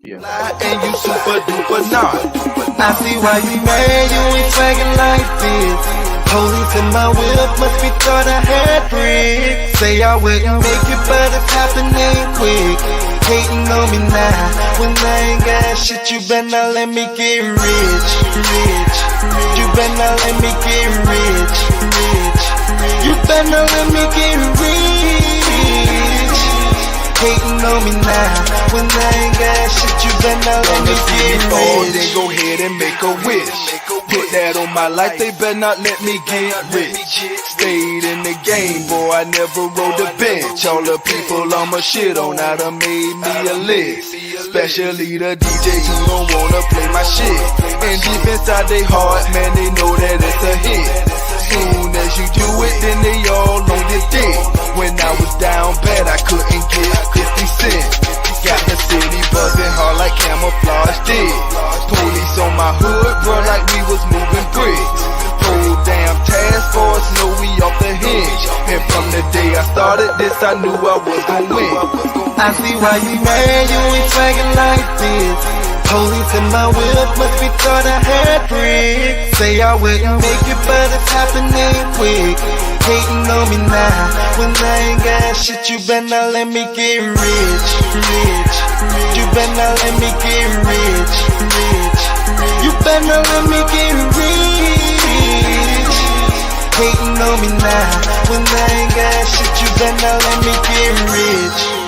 Yeah. And you super duper not. I see why you mad, you ain't swaggin' like this. Police in my whip, must be thought I had bricks. Say I wouldn't make it, but it's happening quick. Hating on me now, when I ain't got shit, you better not let me get rich, rich. You better not let me get rich, rich. You better not let me get rich. Hating on me now, when I ain't got shit, you better not let me get rich. Then go ahead and make a wish. Put that on my life, they better not let me get rich. Stayed in the game, boy, I never rode the bench. All the people I'ma shit on, I done made me a list. Especially the DJs who don't wanna play my shit. And deep inside they heart, man, they know that it's a hit. Soon as you do it, then they all on your dick. When I was down bad, I couldn't get 50 cents. Got the city buzzing hard like camouflage did. Police on my hood, bro, like we was moving bricks. Whole damn task force know we off the hinge. And from the day I started this, I knew I was gon' win. I see why you mad, you ain't swaggin' like this. Police in my whip, must be thought I had bricks. Say I wouldn't make it, but it's happening quick. Hating on me now, when I ain't got shit, you better not let me get rich, rich. You better not let me get rich, rich. You better not let me get rich. Hating on me now, when I ain't got shit, you better not let me get rich.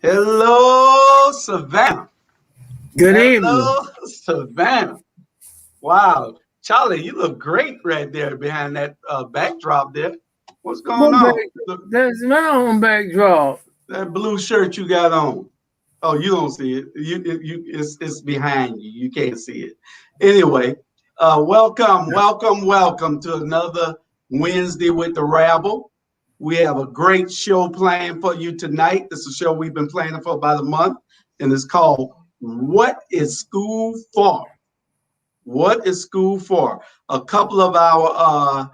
Hello, Savannah. Good evening. Hello, Savannah. Wow. Charlie, you look great right there behind that backdrop there. What's going on? There's my own backdrop. That blue shirt you got on. Oh, you don't see it. It's behind you. You can't see it. Anyway, welcome to another Wednesday with the Rabble. We have a great show planned for you tonight. This is a show we've been planning for about a month, and it's called What is School For? What is School For? A couple of our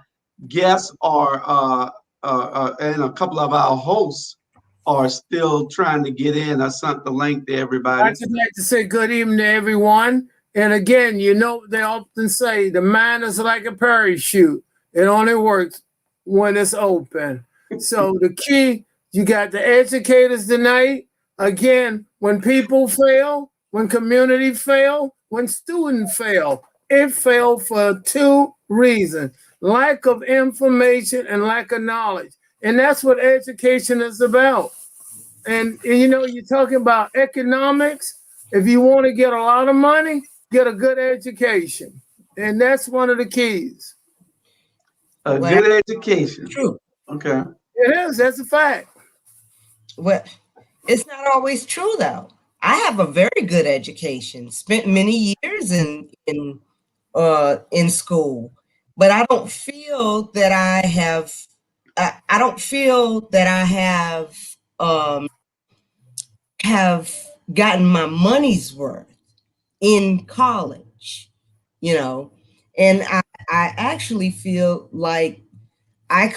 guests are, and a couple of our hosts are still trying to get in. I sent the link to everybody. I'd just like to say good evening to everyone. And again, you know, they often say the mind is like a parachute. It only works when it's open. So the key, you got the educators tonight. Again, when people fail, when community fail, when students fail, it failed for two reasons: lack of information and lack of knowledge. And that's what education is about. And you know, you're talking about economics. If you want to get a lot of money, get a good education. And that's one of the keys. Good education. True. Okay. It is. That's a fact. Well, it's not always true, though. I have a very good education. Spent many years in school, but I don't feel that I have. I don't feel that I have gotten my money's worth in college. You know, and I actually feel like I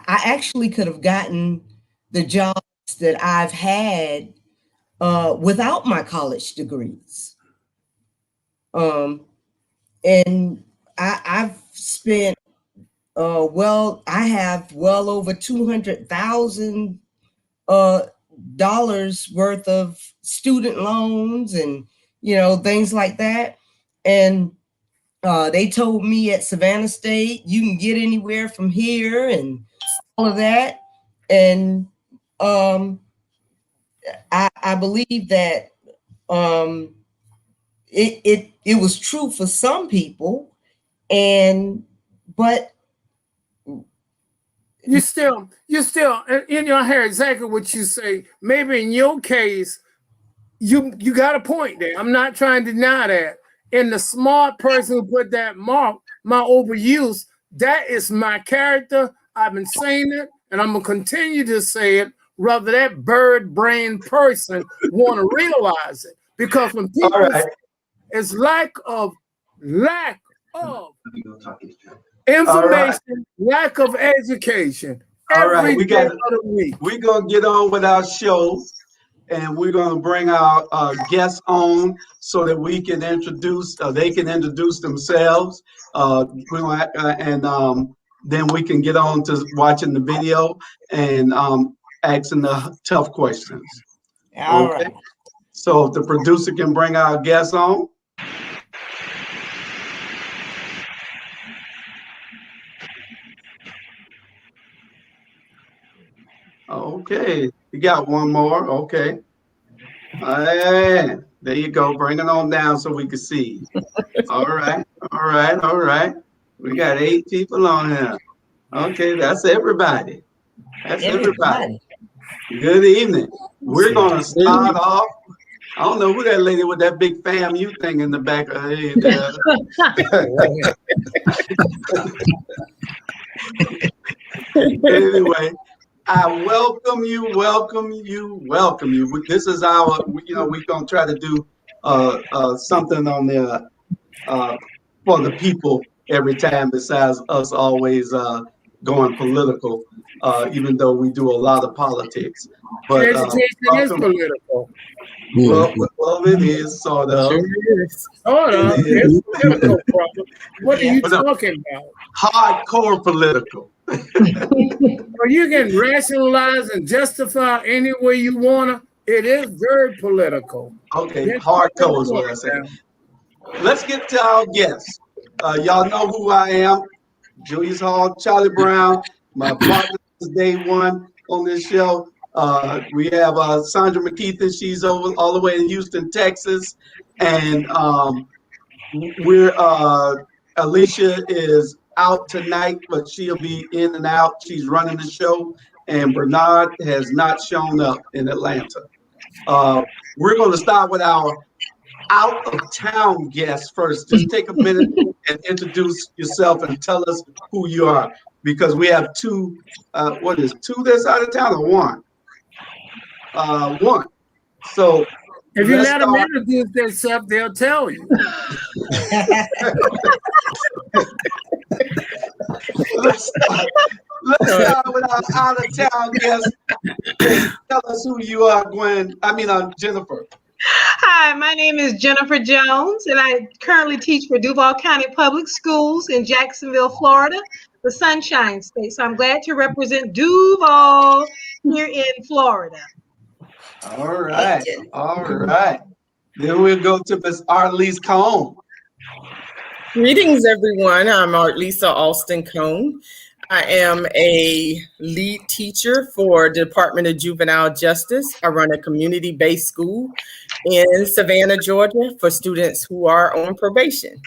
actually could have gotten the jobs that I've had without my college degrees. And I've spent, I have well over $200,000 worth of student loans and, you know, things like that. And they told me at Savannah State, you can get anywhere from here and all of that. And I believe that it was true for some people, but you still, and you know, I hear exactly what you say. Maybe in your case, you got a point there. I'm not trying to deny that. And the smart person who put that mark, my overuse, that is my character. I've been saying it, and I'm gonna continue to say it. Rather that bird brain person want to realize it, because when people it's lack of information, lack of education. We're gonna get on with our show, and we're gonna bring our guests on so that we can introduce. They can introduce themselves. Then we can get on to watching the video and asking the tough questions. All right. So if the producer can bring our guests on. Okay, you got one more. Okay. There you go. Bring it on down so we can see. All right. We got 8 people on here. Okay, that's everybody. Good evening. We're going to start off. I don't know who that lady with that big FAMU thing in the back of her head. Anyway, I welcome you. This is our, we're going to try to do something on the for the people every time, besides us always going political, even though we do a lot of politics. But education is political. Well, it is sort of. It's political problem. What are you talking about? Hardcore political. Well, you can rationalize and justify any way you wanna. It is very political. Okay, hardcore is what I say. Let's get to our guests. Y'all know who I am. Julius Hall, Charlie Brown, my partner is day one on this show. We have Sandra McKeithen. She's over all the way in Houston, Texas, and we're Alicia is out tonight, but she'll be in and out. She's running the show, and Bernard has not shown up in Atlanta. We're going to start with our out-of-town guests first. Just take a minute and introduce yourself and tell us who you are, because we have two. What is two that's out of town or one? One. So if you let them introduce themselves, they'll tell you. Let's start with our out-of-town guest. Tell us who you are, Gwen. I'm Jennifer. Hi, my name is Jennifer Jones, and I currently teach for Duval County Public Schools in Jacksonville, Florida, the Sunshine State. So I'm glad to represent Duval here in Florida. All right. Then we'll go to Miss Artlise Alston-Cone. Greetings, everyone. I'm Artlise Alston-Cone. I am a lead teacher for the Department of Juvenile Justice. I run a community-based school in Savannah, Georgia, for students who are on probation.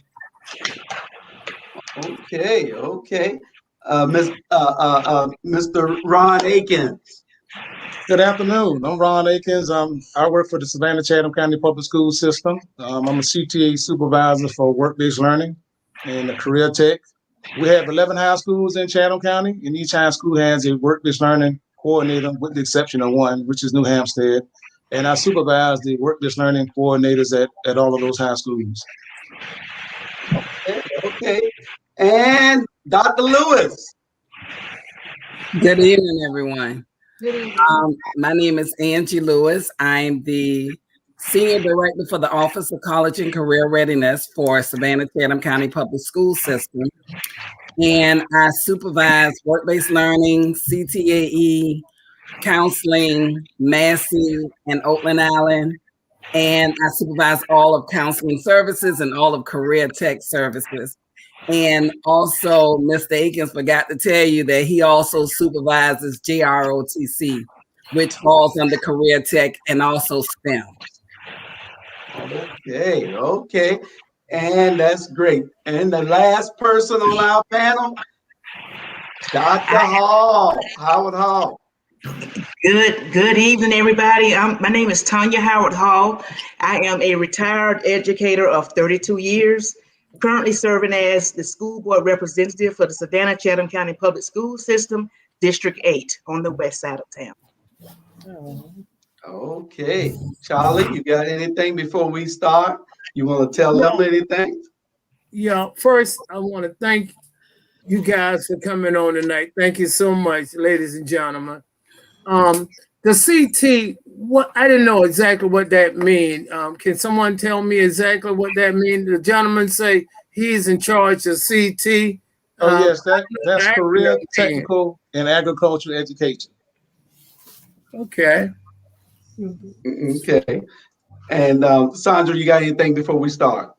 Okay. Mr. Ron Akins. Good afternoon. I'm Ron Akins. I work for the Savannah Chatham County Public School System. I'm a CTA supervisor for work-based learning and a career tech. We have 11 high schools in Chatham County, and each high school has a work-based learning coordinator, with the exception of one, which is New Hampstead. And I supervise the work-based learning coordinators at all of those high schools. Okay. And Dr. Lewis. Good evening, everyone. My name is Angie Lewis. I'm the Senior Director for the Office of College and Career Readiness for Savannah Chatham County Public School System. And I supervise work-based learning, CTAE, counseling, Massey, and Oakland Island. And I supervise all of counseling services and all of career tech services. And also, Mr. Akins forgot to tell you that he also supervises JROTC, which falls under career tech and also STEM. Okay. And that's great. And the last person on our panel, Dr. Hall, Howard-Hall. Good evening, everybody. My name is Tonia Howard-Hall. I am a retired educator of 32 years, currently serving as the school board representative for the Savannah-Chatham County Public School System, District 8 on the west side of town. Okay. Charlie, you got anything before we start? You want to tell them anything? Yeah, first, I want to thank you guys for coming on tonight. Thank you so much, ladies and gentlemen. The CT, I didn't know exactly what that means. Can someone tell me exactly what that means? The gentleman say he's in charge of CT. Yes, that's career, technical, and agricultural education. Okay. Okay. And Sandra, you got anything before we start?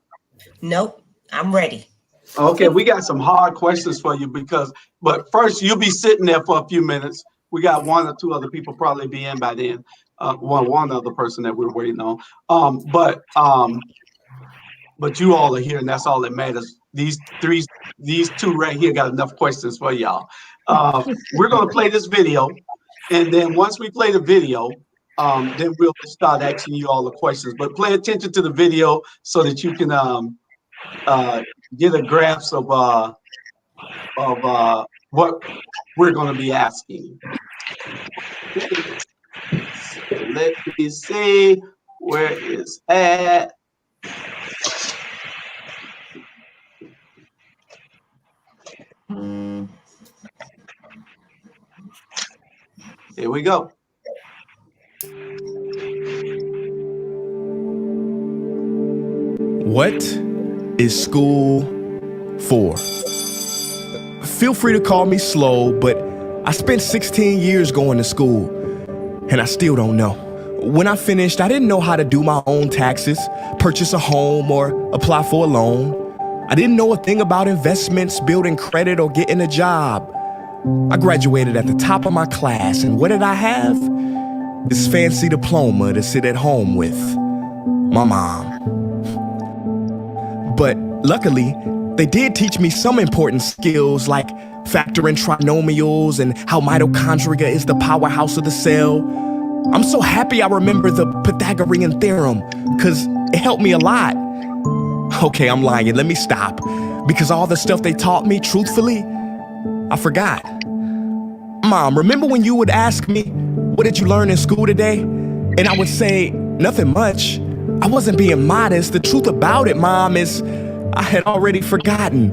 Nope, I'm ready. Okay, we got some hard questions for you but first you'll be sitting there for a few minutes. We got one or two other people probably be in by then. One other person that we're waiting on. But you all are here, and that's all that matters. These two right here got enough questions for y'all. We're gonna play this video, and then once we play the video, then we'll start asking you all the questions. But pay attention to the video so that you can get a grasp of what we're going to be asking. So let me see where it's at. Here we go. What is school for? Feel free to call me slow, but I spent 16 years going to school, and I still don't know. When I finished, I didn't know how to do my own taxes, purchase a home, or apply for a loan. I didn't know a thing about investments, building credit, or getting a job. I graduated at the top of my class, and what did I have? This fancy diploma to sit at home with my mom. But luckily, they did teach me some important skills like factoring trinomials and how mitochondria is the powerhouse of the cell. I'm so happy I remember the Pythagorean theorem because it helped me a lot. Okay, I'm lying. Let me stop. Because all the stuff they taught me, truthfully, I forgot. Mom, remember when you would ask me, what did you learn in school today? And I would say, nothing much. I wasn't being modest. The truth about it, Mom, is I had already forgotten.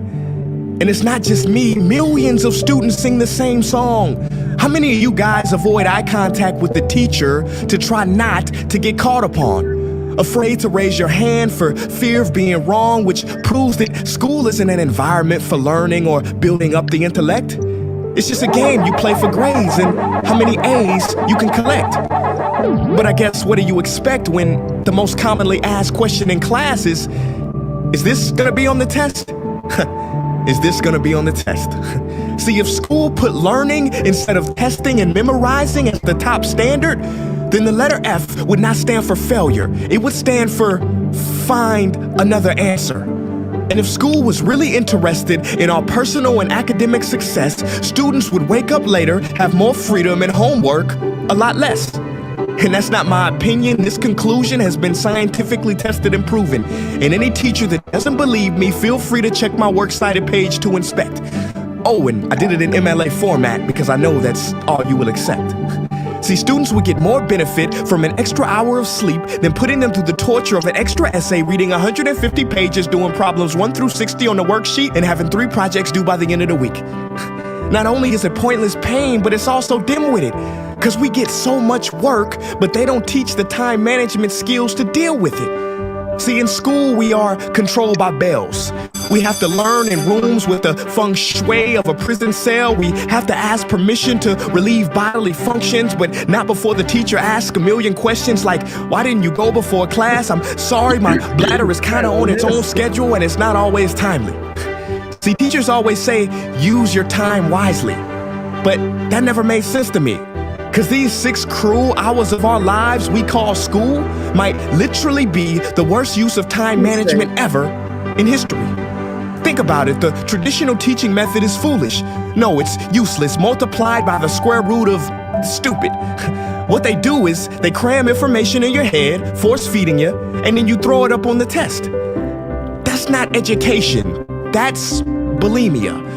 And it's not just me. Millions of students sing the same song. How many of you guys avoid eye contact with the teacher to try not to get caught upon? Afraid to raise your hand for fear of being wrong, which proves that school isn't an environment for learning or building up the intellect. It's just a game you play for grades and how many A's you can collect. But I guess what do you expect when the most commonly asked question in class is this gonna be on the test? Is this gonna be on the test? See, if school put learning instead of testing and memorizing as the top standard, then the letter F would not stand for failure. It would stand for find another answer. And if school was really interested in our personal and academic success, students would wake up later, have more freedom and homework, a lot less. And that's not my opinion. This conclusion has been scientifically tested and proven. And any teacher that doesn't believe me, feel free to check my works cited page to inspect. Oh, and I did it in MLA format because I know that's all you will accept. See, students would get more benefit from an extra hour of sleep than putting them through the torture of an extra essay, reading 150 pages, doing problems 1 through 60 on the worksheet, and having 3 projects due by the end of the week. Not only is it pointless pain, but it's also dim-witted, because we get so much work, but they don't teach the time management skills to deal with it. See, in school, we are controlled by bells. We have to learn in rooms with the feng shui of a prison cell. We have to ask permission to relieve bodily functions, but not before the teacher asks a million questions like, why didn't you go before class? I'm sorry, my bladder is kind of on its own schedule and it's not always timely. See, teachers always say, use your time wisely. But that never made sense to me. Because these 6 cruel hours of our lives we call school might literally be the worst use of time management ever in history. Think about it, the traditional teaching method is foolish. No, it's useless, multiplied by the square root of stupid. What they do is they cram information in your head, force feeding you, and then you throw it up on the test. That's not education, that's bulimia.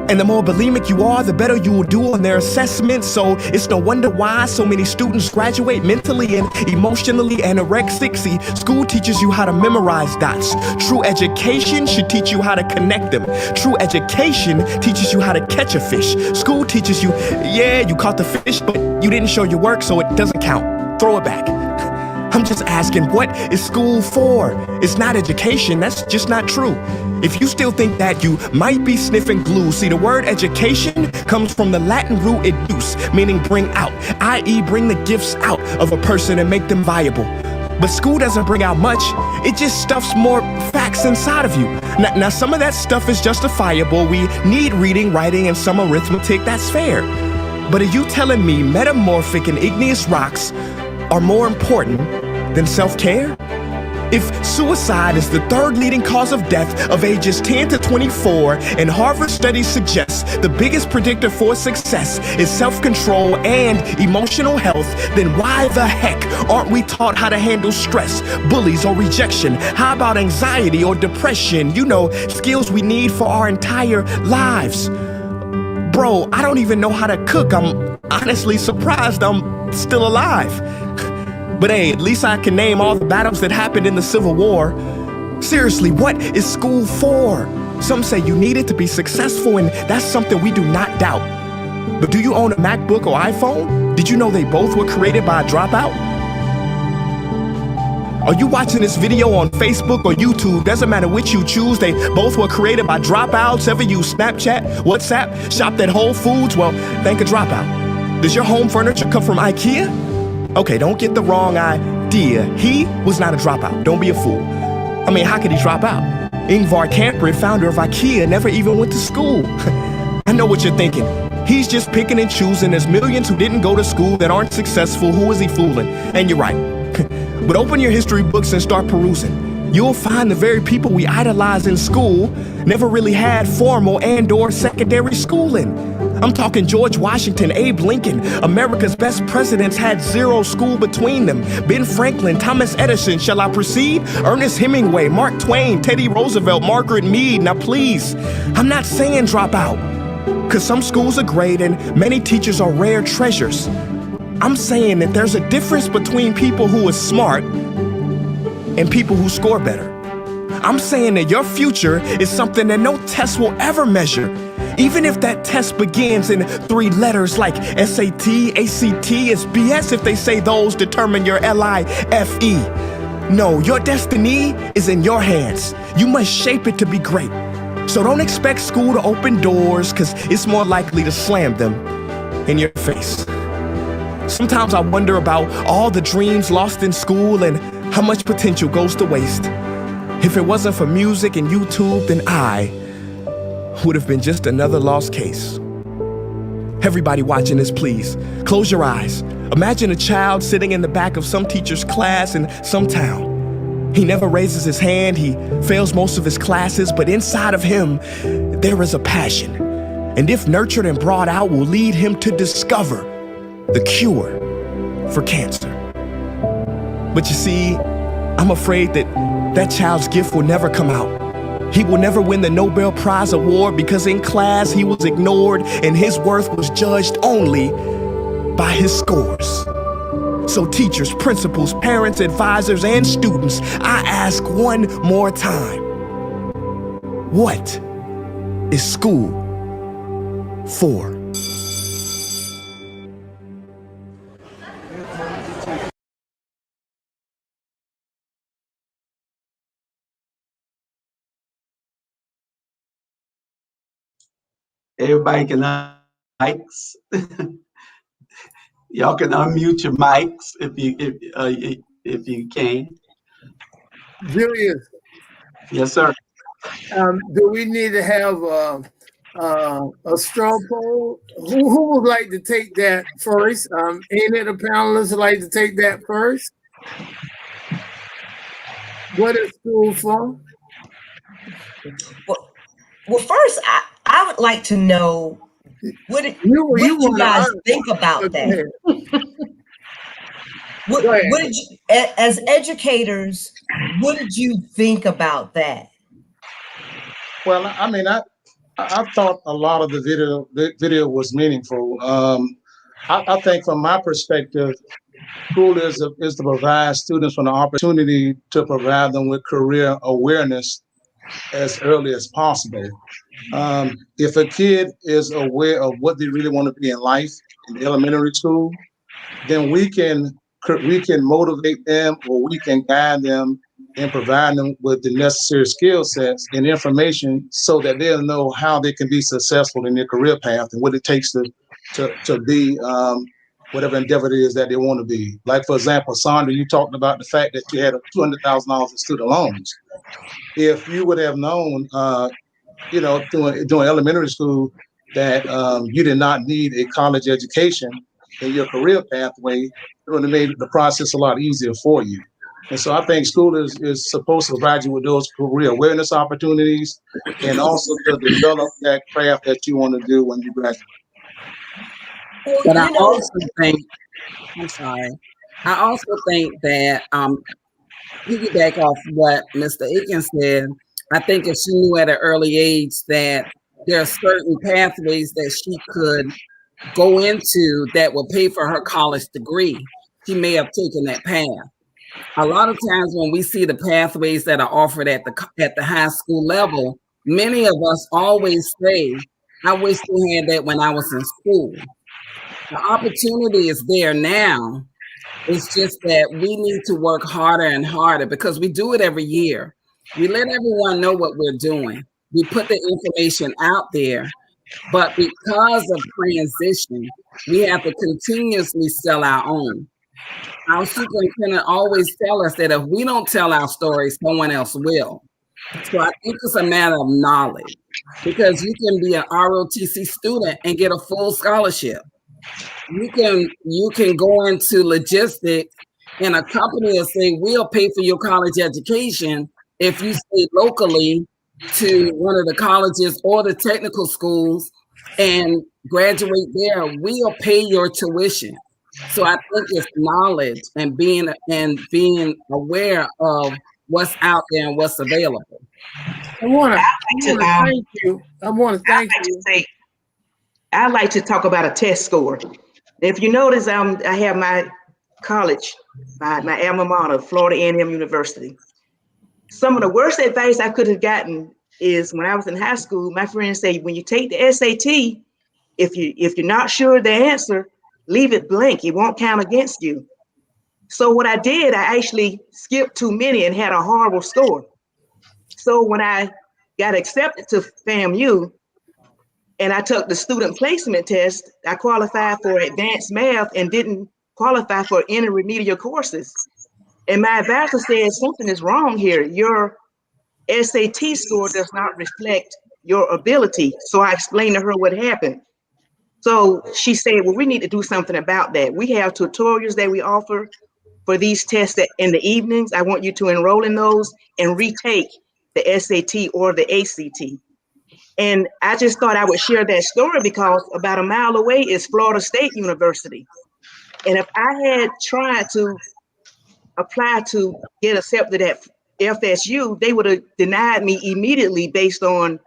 And the more bulimic you are, the better you will do on their assessments. So it's no wonder why so many students graduate mentally and emotionally anorexic. See, school teaches you how to memorize dots. True education should teach you how to connect them. True education teaches you how to catch a fish. School teaches you, yeah, you caught the fish, but you didn't show your work, so it doesn't count. Throw it back. I'm just asking, what is school for? It's not education, that's just not true. If you still think that, you might be sniffing glue. See, the word education comes from the Latin root educe, meaning bring out, i.e. bring the gifts out of a person and make them viable. But school doesn't bring out much, it just stuffs more facts inside of you. Now some of that stuff is justifiable. We need reading, writing, and some arithmetic, that's fair. But are you telling me metamorphic and igneous rocks are more important than self-care? If suicide is the 3rd leading cause of death of ages 10 to 24, and Harvard studies suggest the biggest predictor for success is self-control and emotional health, then why the heck aren't we taught how to handle stress, bullies, or rejection? How about anxiety or depression? You know, skills we need for our entire lives. Bro, I don't even know how to cook. I'm honestly surprised I'm still alive. But hey, at least I can name all the battles that happened in the Civil War. Seriously, what is school for? Some say you need it to be successful, and that's something we do not doubt. But do you own a MacBook or iPhone? Did you know they both were created by a dropout? Are you watching this video on Facebook or YouTube? Doesn't matter which you choose, they both were created by dropouts. Ever use Snapchat, WhatsApp, shopped at Whole Foods? Well, thank a dropout. Does your home furniture come from IKEA? Okay, don't get the wrong idea. He was not a dropout. Don't be a fool. I mean, how could he drop out? Ingvar Kamprad, founder of IKEA, never even went to school. I know what you're thinking. He's just picking and choosing. There's millions who didn't go to school that aren't successful. Who is he fooling? And you're right. But open your history books and start perusing. You'll find the very people we idolize in school never really had formal and/or secondary schooling. I'm talking George Washington, Abe Lincoln. America's best presidents had 0 school between them. Ben Franklin, Thomas Edison, shall I proceed? Ernest Hemingway, Mark Twain, Teddy Roosevelt, Margaret Mead. Now please, I'm not saying drop out, because some schools are great and many teachers are rare treasures. I'm saying that there's a difference between people who are smart and people who score better. I'm saying that your future is something that no test will ever measure. Even if that test begins in 3 letters like SAT, ACT, it's BS if they say those determine your LIFE. No, your destiny is in your hands. You must shape it to be great. So don't expect school to open doors, because it's more likely to slam them in your face. Sometimes I wonder about all the dreams lost in school and how much potential goes to waste. If it wasn't for music and YouTube, then I would have been just another lost case. Everybody watching this, please, close your eyes. Imagine a child sitting in the back of some teacher's class in some town. He never raises his hand, he fails most of his classes, but inside of him, there is a passion. And if nurtured and brought out, will lead him to discover the cure for cancer. But you see, I'm afraid that that child's gift will never come out. He will never win the Nobel Prize award because in class he was ignored and his worth was judged only by his scores. So teachers, principals, parents, advisors, and students, I ask one more time, what is school for? Everybody can mics. Y'all can unmute your mics if you can. Julius, Yes, sir. do we need to have a straw poll? Who would like to take that first? Any of the panelists would like to take that first? What is school for? Well, first, I would like to know what did you guys think about that? What did you, as educators, what did you think about that? Well, I mean, I thought a lot of the video was meaningful. I think from my perspective, school is to provide students with an opportunity to provide them with career awareness as early as possible. If a kid is aware of what they really want to be in life in elementary school, then we can motivate them, or we can guide them and provide them with the necessary skill sets and information so that they'll know how they can be successful in their career path and what it takes to be whatever endeavor it is that they want to be. Like, for example, Sandra, you talked about the fact that you had $200,000 in student loans. If you would have known, during elementary school that you did not need a college education in your career pathway, it would have made the process a lot easier for you. And so I think school is supposed to provide you with those career awareness opportunities and also to develop that craft that you want to do when you graduate. But I also think, I also think that, piggyback off what Mr. Aikens said, I think if she knew at an early age that there are certain pathways that she could go into that will pay for her college degree, she may have taken that path. A lot of times when we see the pathways that are offered at the high school level, many of us always say, I wish we had that when I was in school. The opportunity is there now. It's just that we need to work harder and harder because we do it every year. We let everyone know what we're doing. We put the information out there, but because of transition, we have to continuously sell our own. Our superintendent always tells us that if we don't tell our story, someone else will. So I think it's a matter of knowledge because you can be an ROTC student and get a full scholarship. You can go into logistics and a company will say, we'll pay for your college education if you stay locally to one of the colleges or the technical schools and graduate there. We'll pay your tuition. So I think it's knowledge and being aware of what's out there and what's available. I want to thank you. I'd like to talk about a test score. If you notice, I have my college, my alma mater, Florida A&M University. Some of the worst advice I could have gotten is when I was in high school, my friends say, when you take the SAT, if you're not sure of the answer, leave it blank. It won't count against you. So what I did, I actually skipped too many and had a horrible score. So when I got accepted to FAMU and I took the student placement test, I qualified for advanced math and didn't qualify for any remedial courses. And my advisor said, something is wrong here. Your SAT score does not reflect your ability. So I explained to her what happened. So she said, well, we need to do something about that. We have tutorials that we offer for these tests in the evenings. I want you to enroll in those and retake the SAT or the ACT. And I just thought I would share that story because about a mile away is Florida State University. And if I had tried to apply to get accepted at FSU, they would have denied me immediately based on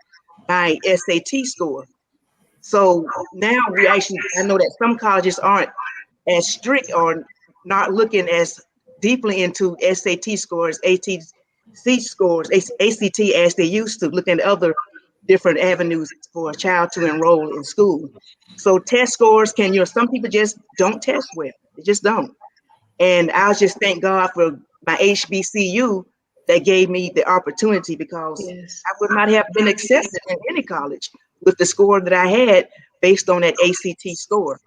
my SAT score. So now I know that some colleges aren't as strict or not looking as deeply into SAT scores, ACT scores, ACT as they used to, looking at other different avenues for a child to enroll in school. So test scores some people just don't test well. They just don't. And I just thank God for my HBCU that gave me the opportunity because I would not have been accepted in any college with the score that I had based on that ACT score.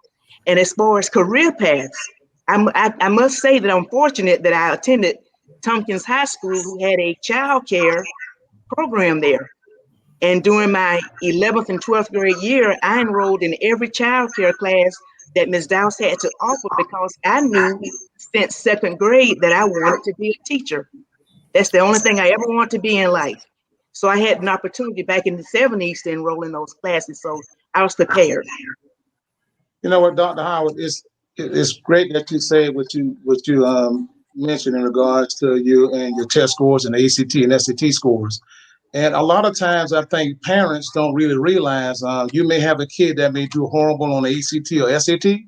And as far as career paths, I must say that I'm fortunate that I attended Tompkins High School, who had a child care program there. And during my 11th and 12th grade year, I enrolled in every child care class that Ms. Dowse had to offer because I knew since second grade that I wanted to be a teacher. That's the only thing I ever wanted to be in life. So I had an opportunity back in the 70s to enroll in those classes. So I was prepared. You know what, Dr. Howard, it's great that you say what you mentioned in regards to you and your test scores and ACT and SAT scores. And a lot of times I think parents don't really realize you may have a kid that may do horrible on the ACT or SAT.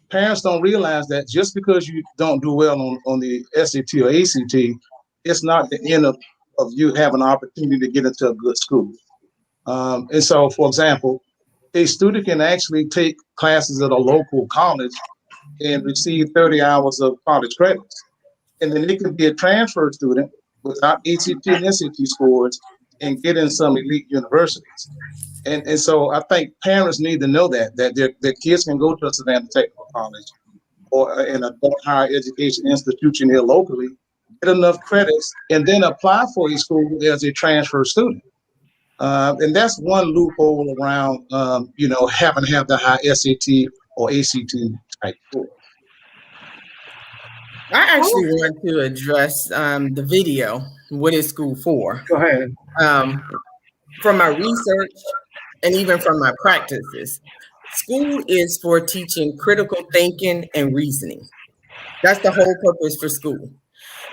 Parents don't realize that just because you don't do well on the SAT or ACT, it's not the end of you having an opportunity to get into a good school. And so, for example, a student can actually take classes at a local college and receive 30 hours of college credits. And then they can be a transfer student without ACT and SAT scores and get in some elite universities. And so I think parents need to know that their kids can go to a Savannah Technical College or an adult higher education institution here locally, get enough credits, and then apply for a school as a transfer student. And that's one loophole around, having to have the high SAT or ACT type score. I actually want to address the video, What is School For? Go ahead. From my research and even from my practices, school is for teaching critical thinking and reasoning. That's the whole purpose for school.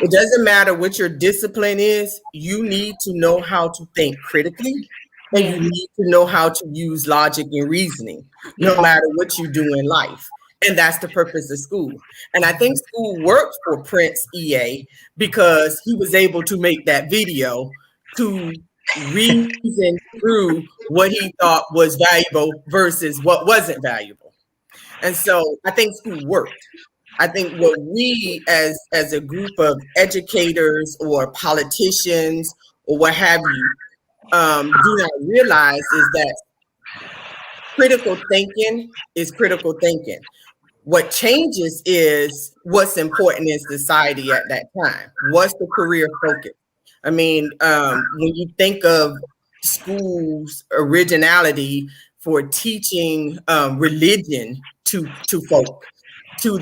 It doesn't matter what your discipline is, you need to know how to think critically, and you need to know how to use logic and reasoning, no matter what you do in life. And that's the purpose of school. And I think school worked for Prince EA because he was able to make that video to reason through what he thought was valuable versus what wasn't valuable. And so I think school worked. I think what we as a group of educators or politicians or what have you do not realize is that critical thinking is critical thinking. What changes is what's important in society at that time. What's the career focus? I mean, when you think of schools' originality for teaching religion to folk, to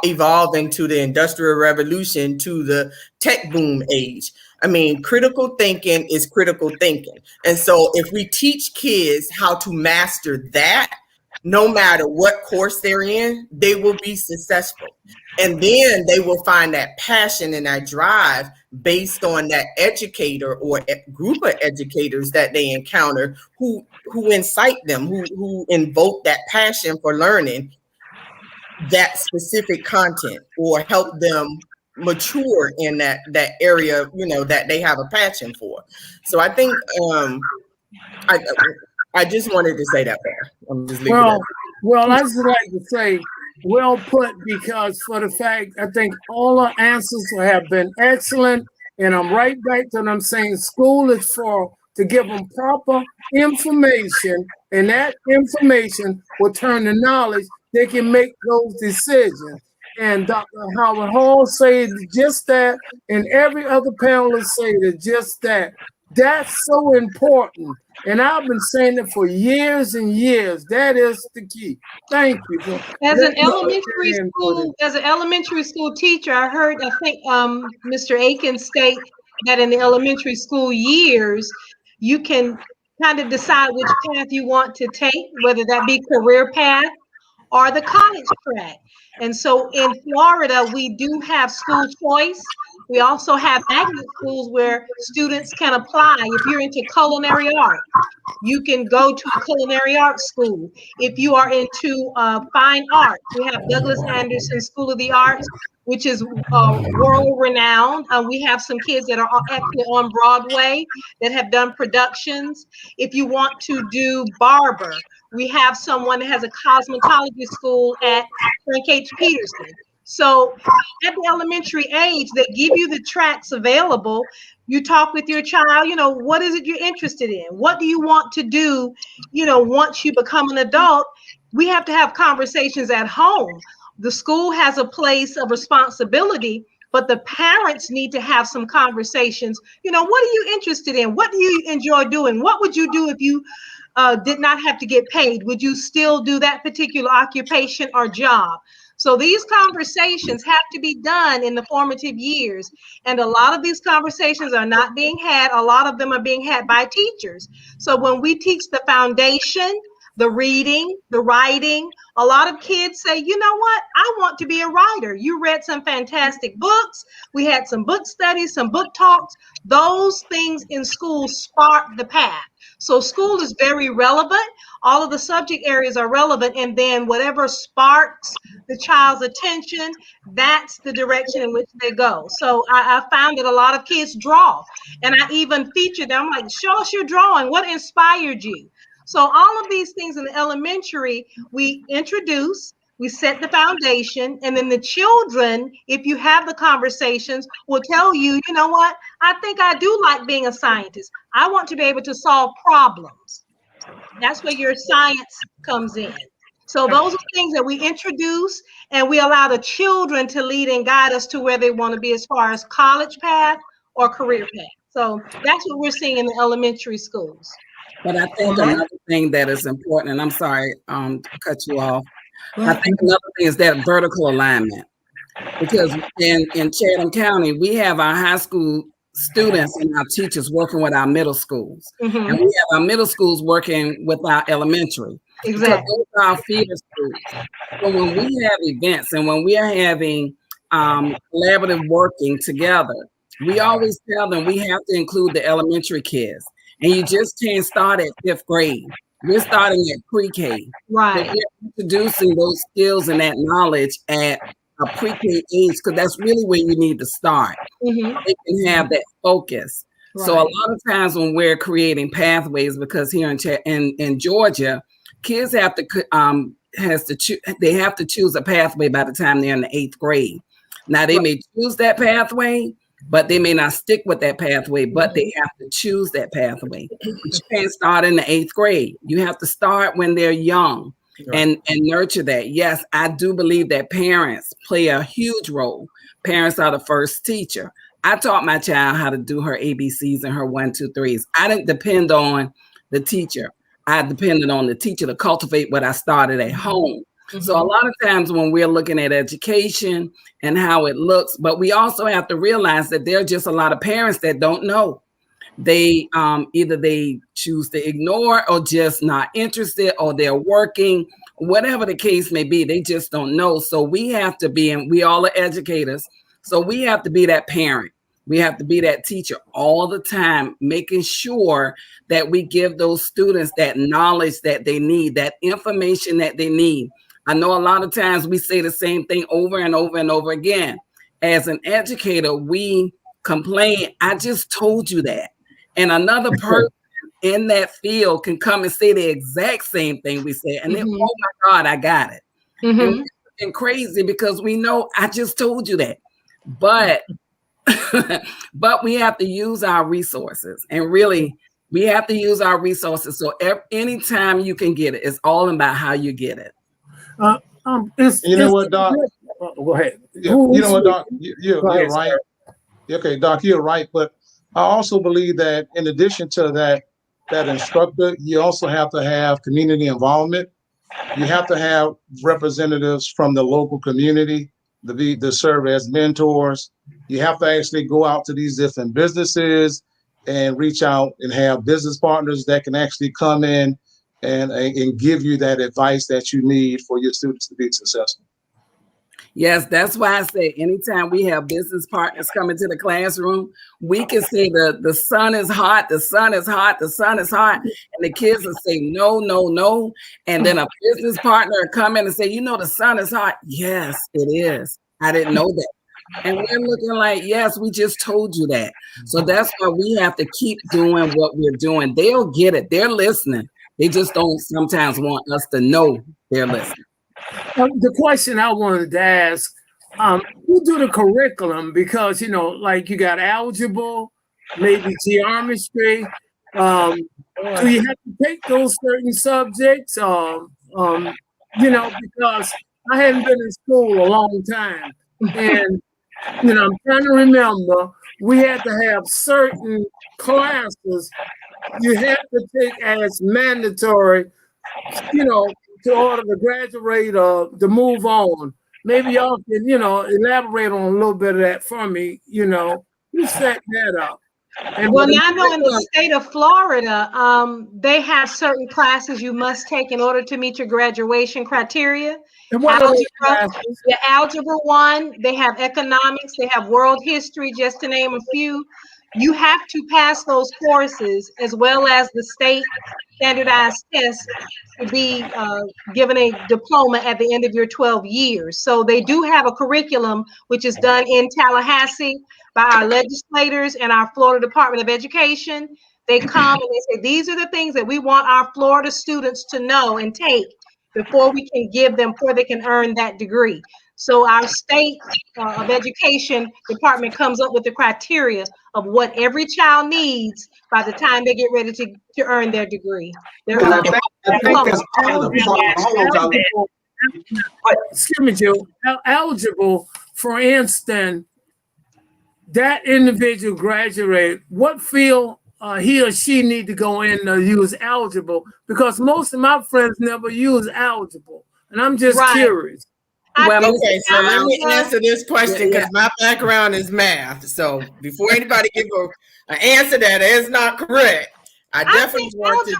evolve into the Industrial Revolution, to the tech boom age. I mean, critical thinking is critical thinking. And so if we teach kids how to master that, no matter what course they're in, they will be successful. And then they will find that passion and that drive based on that educator or a group of educators that they encounter who incite them, who invoke that passion for learning that specific content or help them mature in that area, that they have a passion for. So I think I just wanted to say that there. I'm just leaving it. Well, I just like to say, well put, because for the fact, I think all our answers have been excellent. And I'm right back to what I'm saying. School is to give them proper information, and that information will turn to knowledge. They can make those decisions. And Dr. Howard-Hall said just that, and every other panelist said just that. That's so important. And I've been saying it for years and years. That is the key. Thank you. As an elementary school teacher, I think Mr. Akins state that in the elementary school years, you can kind of decide which path you want to take, whether that be career path or the college track. And so in Florida, we do have school choice. We also have magnet schools where students can apply. If you're into culinary art, you can go to a culinary arts school. If you are into fine art, we have Douglas Anderson School of the Arts, which is world renowned. We have some kids that are actually on Broadway that have done productions. If you want to do barber, we have someone that has a cosmetology school at Frank H. Peterson. So at the elementary age, they give you the tracks available. You talk with your child, what is it you're interested in? What do you want to do, once you become an adult? We have to have conversations at home. The school has a place of responsibility, but the parents need to have some conversations. What are you interested in? What do you enjoy doing? What would you do if you did not have to get paid? Would you still do that particular occupation or job? So these conversations have to be done in the formative years. And a lot of these conversations are not being had. A lot of them are being had by teachers. So when we teach the foundation, the reading, the writing, a lot of kids say, you know what? I want to be a writer. You read some fantastic books. We had some book studies, some book talks. Those things in school spark the path. So school is very relevant. All of the subject areas are relevant. And then whatever sparks the child's attention, that's the direction in which they go. So I found that a lot of kids draw. And I even featured them. I'm like, show us your drawing. What inspired you? So all of these things in the elementary, we introduce, we set the foundation, and then the children, if you have the conversations, will tell you, you know what, I think I do like being a scientist. I want to be able to solve problems. That's where your science comes in. So those are things that we introduce, and we allow the children to lead and guide us to where they want to be as far as college path or career path. So that's what we're seeing in the elementary schools. But I think another thing that is important, and I'm sorry to cut you off. I think another thing is that vertical alignment. Because in Chatham County, we have our high school students and our teachers working with our middle schools. And we have our middle schools working with our elementary. Exactly. Those are our feeder schools. So when we have events and when we are having collaborative working together, we always tell them we have to include the elementary kids. And you just can't start at 5th grade. We're starting at pre-K. Right. So we're introducing those skills and that knowledge at a pre-K age, because that's really where you need to start. They can have that focus. Right. So a lot of times when we're creating pathways, because here in Georgia, kids have to they have to choose a pathway by the time they're in the 8th grade. Now they may choose that pathway, but they may not stick with that pathway, but they have to choose that pathway. But you can't start in the 8th grade. You have to start when they're young and nurture that. Yes, I do believe that parents play a huge role. Parents are the first teacher. I taught my child how to do her ABCs and her 1, 2, 3s. I didn't depend on the teacher. I depended on the teacher to cultivate what I started at home. So a lot of times when we're looking at education and how it looks, but we also have to realize that there are just a lot of parents that don't know. They either they choose to ignore or just not interested, or they're working, whatever the case may be, they just don't know. So we have to be, and we all are educators, so we have to be that parent. We have to be that teacher all the time, making sure that we give those students that knowledge that they need, that information that they need. I know a lot of times we say the same thing over and over and over again. As an educator, we complain, I just told you that. And another person in that field can come and say the exact same thing we said. And then, oh my God, I got it. And we're looking crazy because we know I just told you that. But but we have to use our resources, and really we have to use our resources. So anytime you can get it, it's all about how you get it. You know what, Doc? Go ahead. You know what, Doc? You're right. Okay, Doc, you're right. But I also believe that in addition to that instructor, you also have to have community involvement. You have to have representatives from the local community to serve as mentors. You have to actually go out to these different businesses and reach out and have business partners that can actually come in and give you that advice that you need for your students to be successful. Yes, that's why I say anytime we have business partners come into the classroom, we can say the sun is hot, the sun is hot, the sun is hot. And the kids will say, no, no, no. And then a business partner will come in and say, you know, the sun is hot. Yes, it is. I didn't know that. And we're looking like, yes, we just told you that. So that's why we have to keep doing what we're doing. They'll get it. They're listening. They just don't sometimes want us to know they're listening. The question I wanted to ask, who do the curriculum? Because, you know, like you got algebra, maybe geometry. Do you have to take those certain subjects? Because I hadn't been in school a long time. And, I'm trying to remember, we had to have certain classes you have to take as mandatory, to order to graduate or to move on. Maybe y'all can, elaborate on a little bit of that for me, who set that up? And well, now I know in the state of Florida, they have certain classes you must take in order to meet your graduation criteria. The algebra one, they have economics, they have world history, just to name a few. You have to pass those courses as well as the state standardized test to be given a diploma at the end of your 12 years. So they do have a curriculum which is done in Tallahassee by our legislators and our Florida Department of Education. They come and they say, these are the things that we want our Florida students to know and take before we can give them, before they can earn that degree. So our state of education department comes up with the criteria of what every child needs by the time they get ready to earn their degree. I think that's part of the problem. Excuse me, Joe. Eligible, for instance, that individual graduate, what field he or she need to go in to use eligible? Because most of my friends never use eligible, and I'm just curious. Well, okay, so let me answer this question because my background is math. So before anybody give an answer that is not correct, I definitely want to.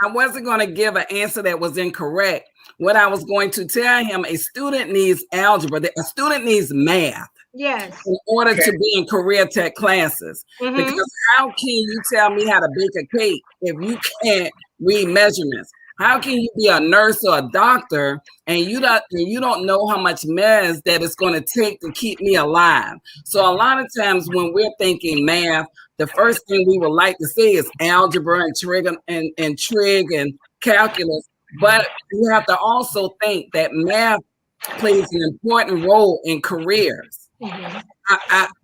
I wasn't going to give an answer that was incorrect. What I was going to tell him, a student needs algebra. A student needs math. Yes. In order to be in career tech classes. Mm-hmm. Because how can you tell me how to bake a cake if you can't read measurements? How can you be a nurse or a doctor and you don't know how much meds that it's going to take to keep me alive? So a lot of times when we're thinking math, the first thing we would like to say is algebra and trig and calculus. But you have to also think that math plays an important role in careers. Mm-hmm.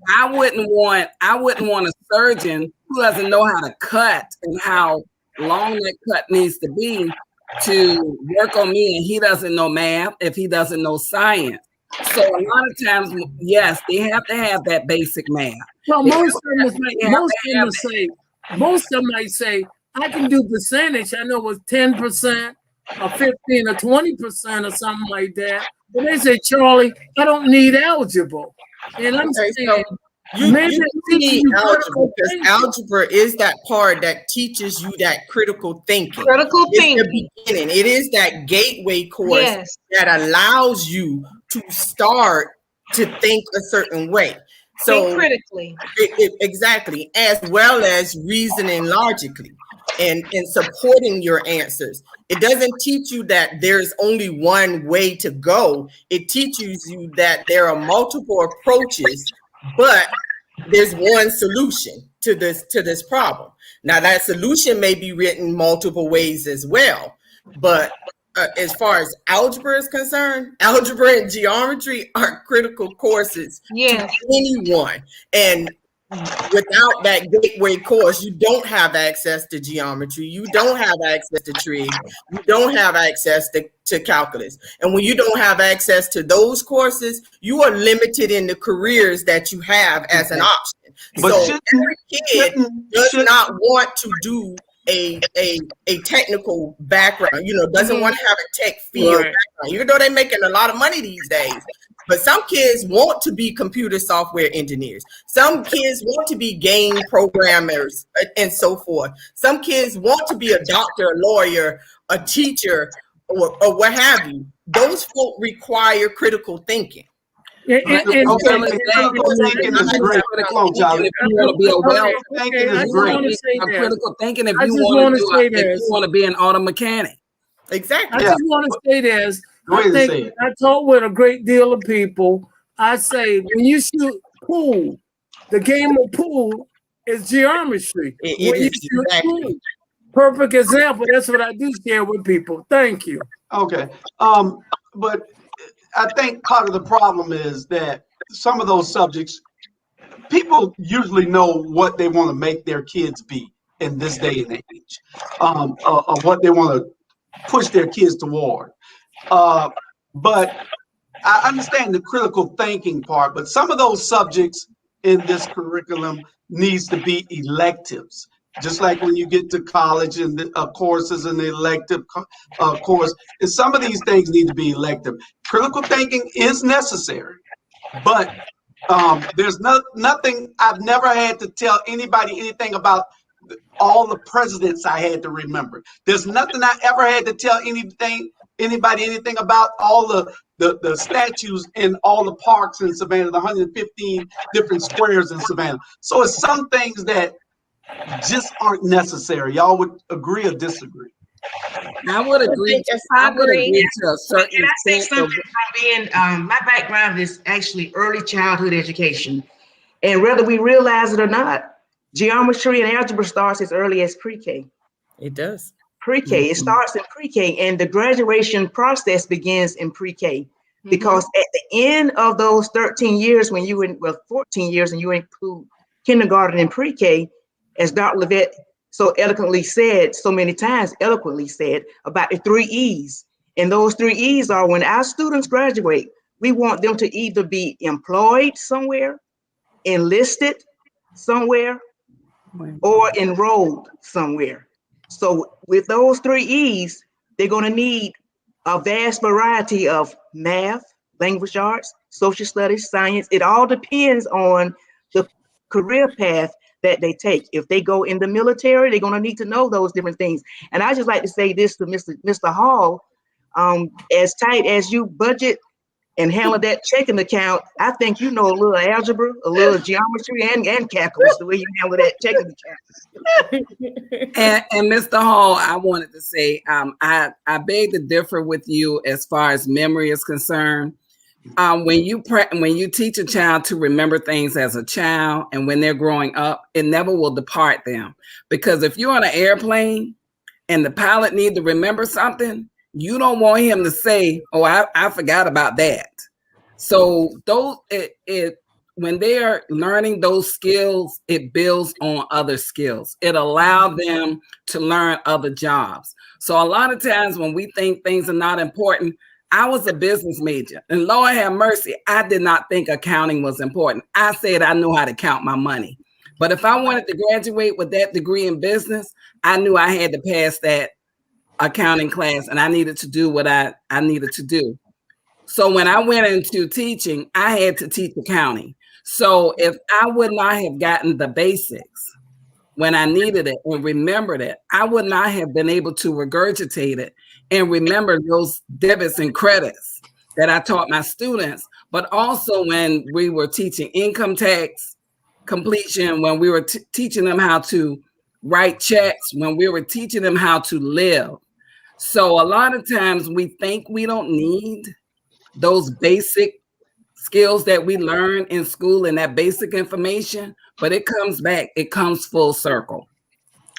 I wouldn't want a surgeon who doesn't know how to cut and how long that cut needs to be to work on me, and he doesn't know math if he doesn't know science. So a lot of times, yes, they have to have that basic math. Well, most of them might say, I can do percentage. I know it was 10% or 15 or 20% or something like that. But they say, Charlie, I don't need eligible. And I'm saying, you need algebra because algebra is that part that teaches you that critical thinking. It's the beginning. It is that gateway course that allows you to start to think a certain way. So think critically. Exactly, as well as reasoning logically and supporting your answers. It doesn't teach you that there's only one way to go. It teaches you that there are multiple approaches, but there's one solution to this problem. Now that solution may be written multiple ways as well, but as far as algebra is concerned, algebra and geometry are critical courses to anyone. And without that gateway course, you don't have access to geometry, you don't have access to trig, you don't have access to calculus. And when you don't have access to those courses, you are limited in the careers that you have as an option. But so every kid does not want to do a technical background, doesn't want to have a tech field background, even though they're making a lot of money these days. But some kids want to be computer software engineers. Some kids want to be game programmers and so forth. Some kids want to be a doctor, a lawyer, a teacher, or what have you. Those folk require critical thinking. Critical thinking is great. Come on, Charlie. Critical thinking if you want to be an auto mechanic. Exactly. I just want to say this. I told with a great deal of people, I say, when you shoot pool, the game of pool is geometry. Pool, perfect example. That's what I do share with people. Thank you. Okay. But I think part of the problem is that some of those subjects people usually know what they want to make their kids be in this day and age, what they want to push their kids toward. But I understand the critical thinking part, but some of those subjects in this curriculum needs to be electives. Just like when you get to college and the courses and the elective course, and some of these things need to be elective. Critical thinking is necessary, but there's nothing. I've never had to tell anybody anything about all the presidents I had to remember. There's nothing I ever had to tell anybody anything about all the statues in all the parks in Savannah, the 115 different squares in Savannah. So it's some things that just aren't necessary. Y'all would agree or disagree? I would agree. I would agree to a certain Can I say extent. something? My background is actually early childhood education. And whether we realize it or not, geometry and algebra starts as early as pre-K. It does. Pre-K, it starts in pre-K, and the graduation process begins in pre-K. Because at the end of those 13 years, when you were, 14 years, and you include kindergarten and pre-K, as Dr. Levitt so eloquently said, so many times eloquently said, about the 3 E's. And those 3 E's are, when our students graduate, we want them to either be employed somewhere, enlisted somewhere, or enrolled somewhere. So with those 3 E's, they're going to need a vast variety of math, language arts, social studies, science. It all depends on the career path that they take. If they go in the military, they're going to need to know those different things. And I just like to say this to Mr. Hall, as tight as you budget and handle that checking account, I think you know a little algebra, a little geometry, and calculus, the way you handle that checking account. And Mr. Hall, I wanted to say, I beg to differ with you as far as memory is concerned. When you teach a child to remember things as a child and when they're growing up, it never will depart them. Because if you're on an airplane and the pilot needs to remember something, you don't want him to say, "Oh, I forgot about that." So when they are learning those skills, it builds on other skills. It allows them to learn other jobs. So a lot of times when we think things are not important, I was a business major, and Lord have mercy, I did not think accounting was important. I said I knew how to count my money. But if I wanted to graduate with that degree in business, I knew I had to pass that accounting class, and I needed to do what I needed to do. So when I went into teaching, I had to teach accounting. So if I would not have gotten the basics when I needed it and remembered it, I would not have been able to regurgitate it and remember those debits and credits that I taught my students. But also when we were teaching income tax completion, when we were teaching them how to write checks, when we were teaching them how to live. So a lot of times we think we don't need those basic skills that we learn in school and that basic information, but it comes back, it comes full circle.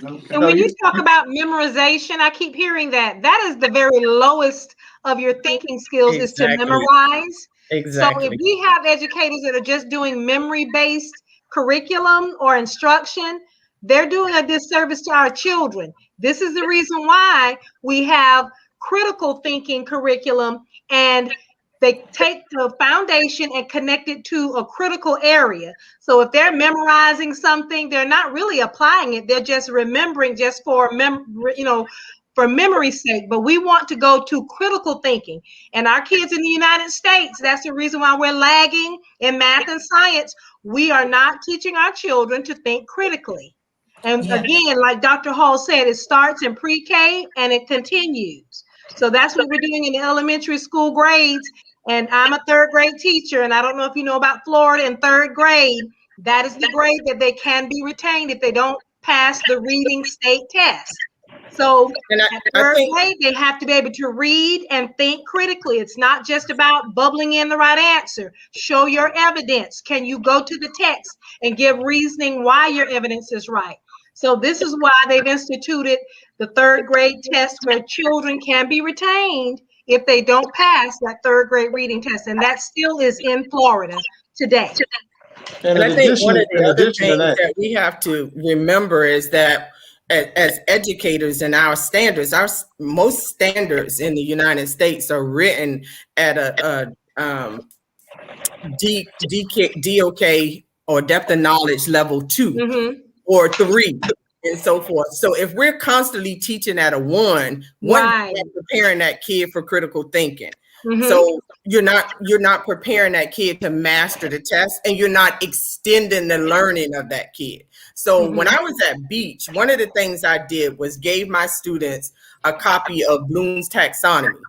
And when you talk about memorization, I keep hearing that is the very lowest of your thinking skills. Exactly. Is to memorize. Exactly. So if we have educators that are just doing memory-based curriculum or instruction, they're doing a disservice to our children. This is the reason why we have critical thinking curriculum, and they take the foundation and connect it to a critical area. So if they're memorizing something, they're not really applying it. They're just remembering just for for memory's sake. But we want to go to critical thinking. And our kids in the United States, that's the reason why we're lagging in math and science. We are not teaching our children to think critically. And again, like Dr. Hall said, it starts in pre-K and it continues. So that's what we're doing in the elementary school grades. And I'm a 3rd grade teacher, and I don't know if you know about Florida in 3rd grade. That is the grade that they can be retained if they don't pass the reading state test. So at 3rd grade, they have to be able to read and think critically. It's not just about bubbling in the right answer. Show your evidence. Can you go to the text and give reasoning why your evidence is right? So this is why they've instituted the 3rd grade test, where children can be retained if they don't pass that 3rd grade reading test. And that still is in Florida today. And I think one of the in other addition to things that, that we have to remember is that as educators and our standards, most standards in the United States are written at a DOK or depth of knowledge level 2 or 3 and so forth. So if we're constantly teaching at a 1, Right. not preparing that kid for critical thinking. So you're not preparing that kid to master the test, and you're not extending the learning of that kid. So when I was at Beach, one of the things I did was gave my students a copy of Bloom's taxonomy,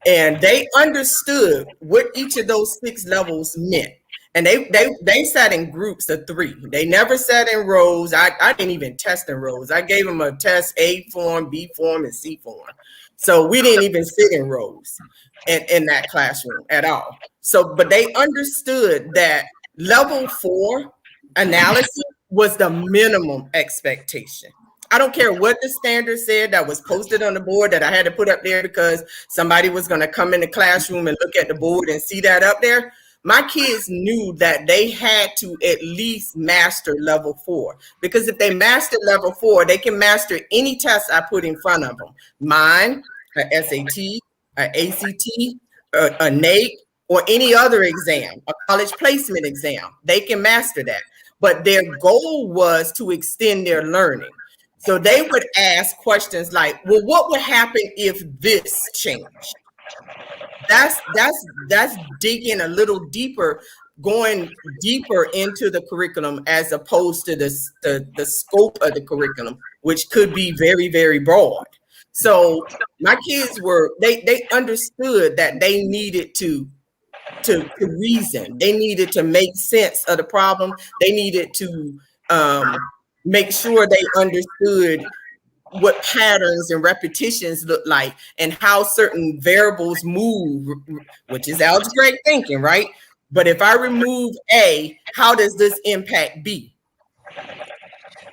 and they understood what each of those 6 levels meant. And they sat in groups of 3. They never sat in rows. I didn't even test in rows. I gave them a test A form, B form, and C form. So we didn't even sit in rows in that classroom at all. So, but they understood that level 4 analysis was the minimum expectation. I don't care what the standard said that was posted on the board that I had to put up there because somebody was going to come in the classroom and look at the board and see that up there. My kids knew that they had to at least master level 4, because if they mastered level 4, they can master any test I put in front of them. Mine, a SAT, an ACT, a NAEP, or any other exam, a college placement exam. They can master that. But their goal was to extend their learning. So they would ask questions like, well, what would happen if this changed? That's digging a little deeper, going deeper into the curriculum as opposed to the scope of the curriculum, which could be very, very broad. So my kids they understood that they needed to reason. They needed to make sense of the problem. They needed to make sure they understood what patterns and repetitions look like and how certain variables move, which is algebraic thinking, right? But if I remove A, how does this impact B?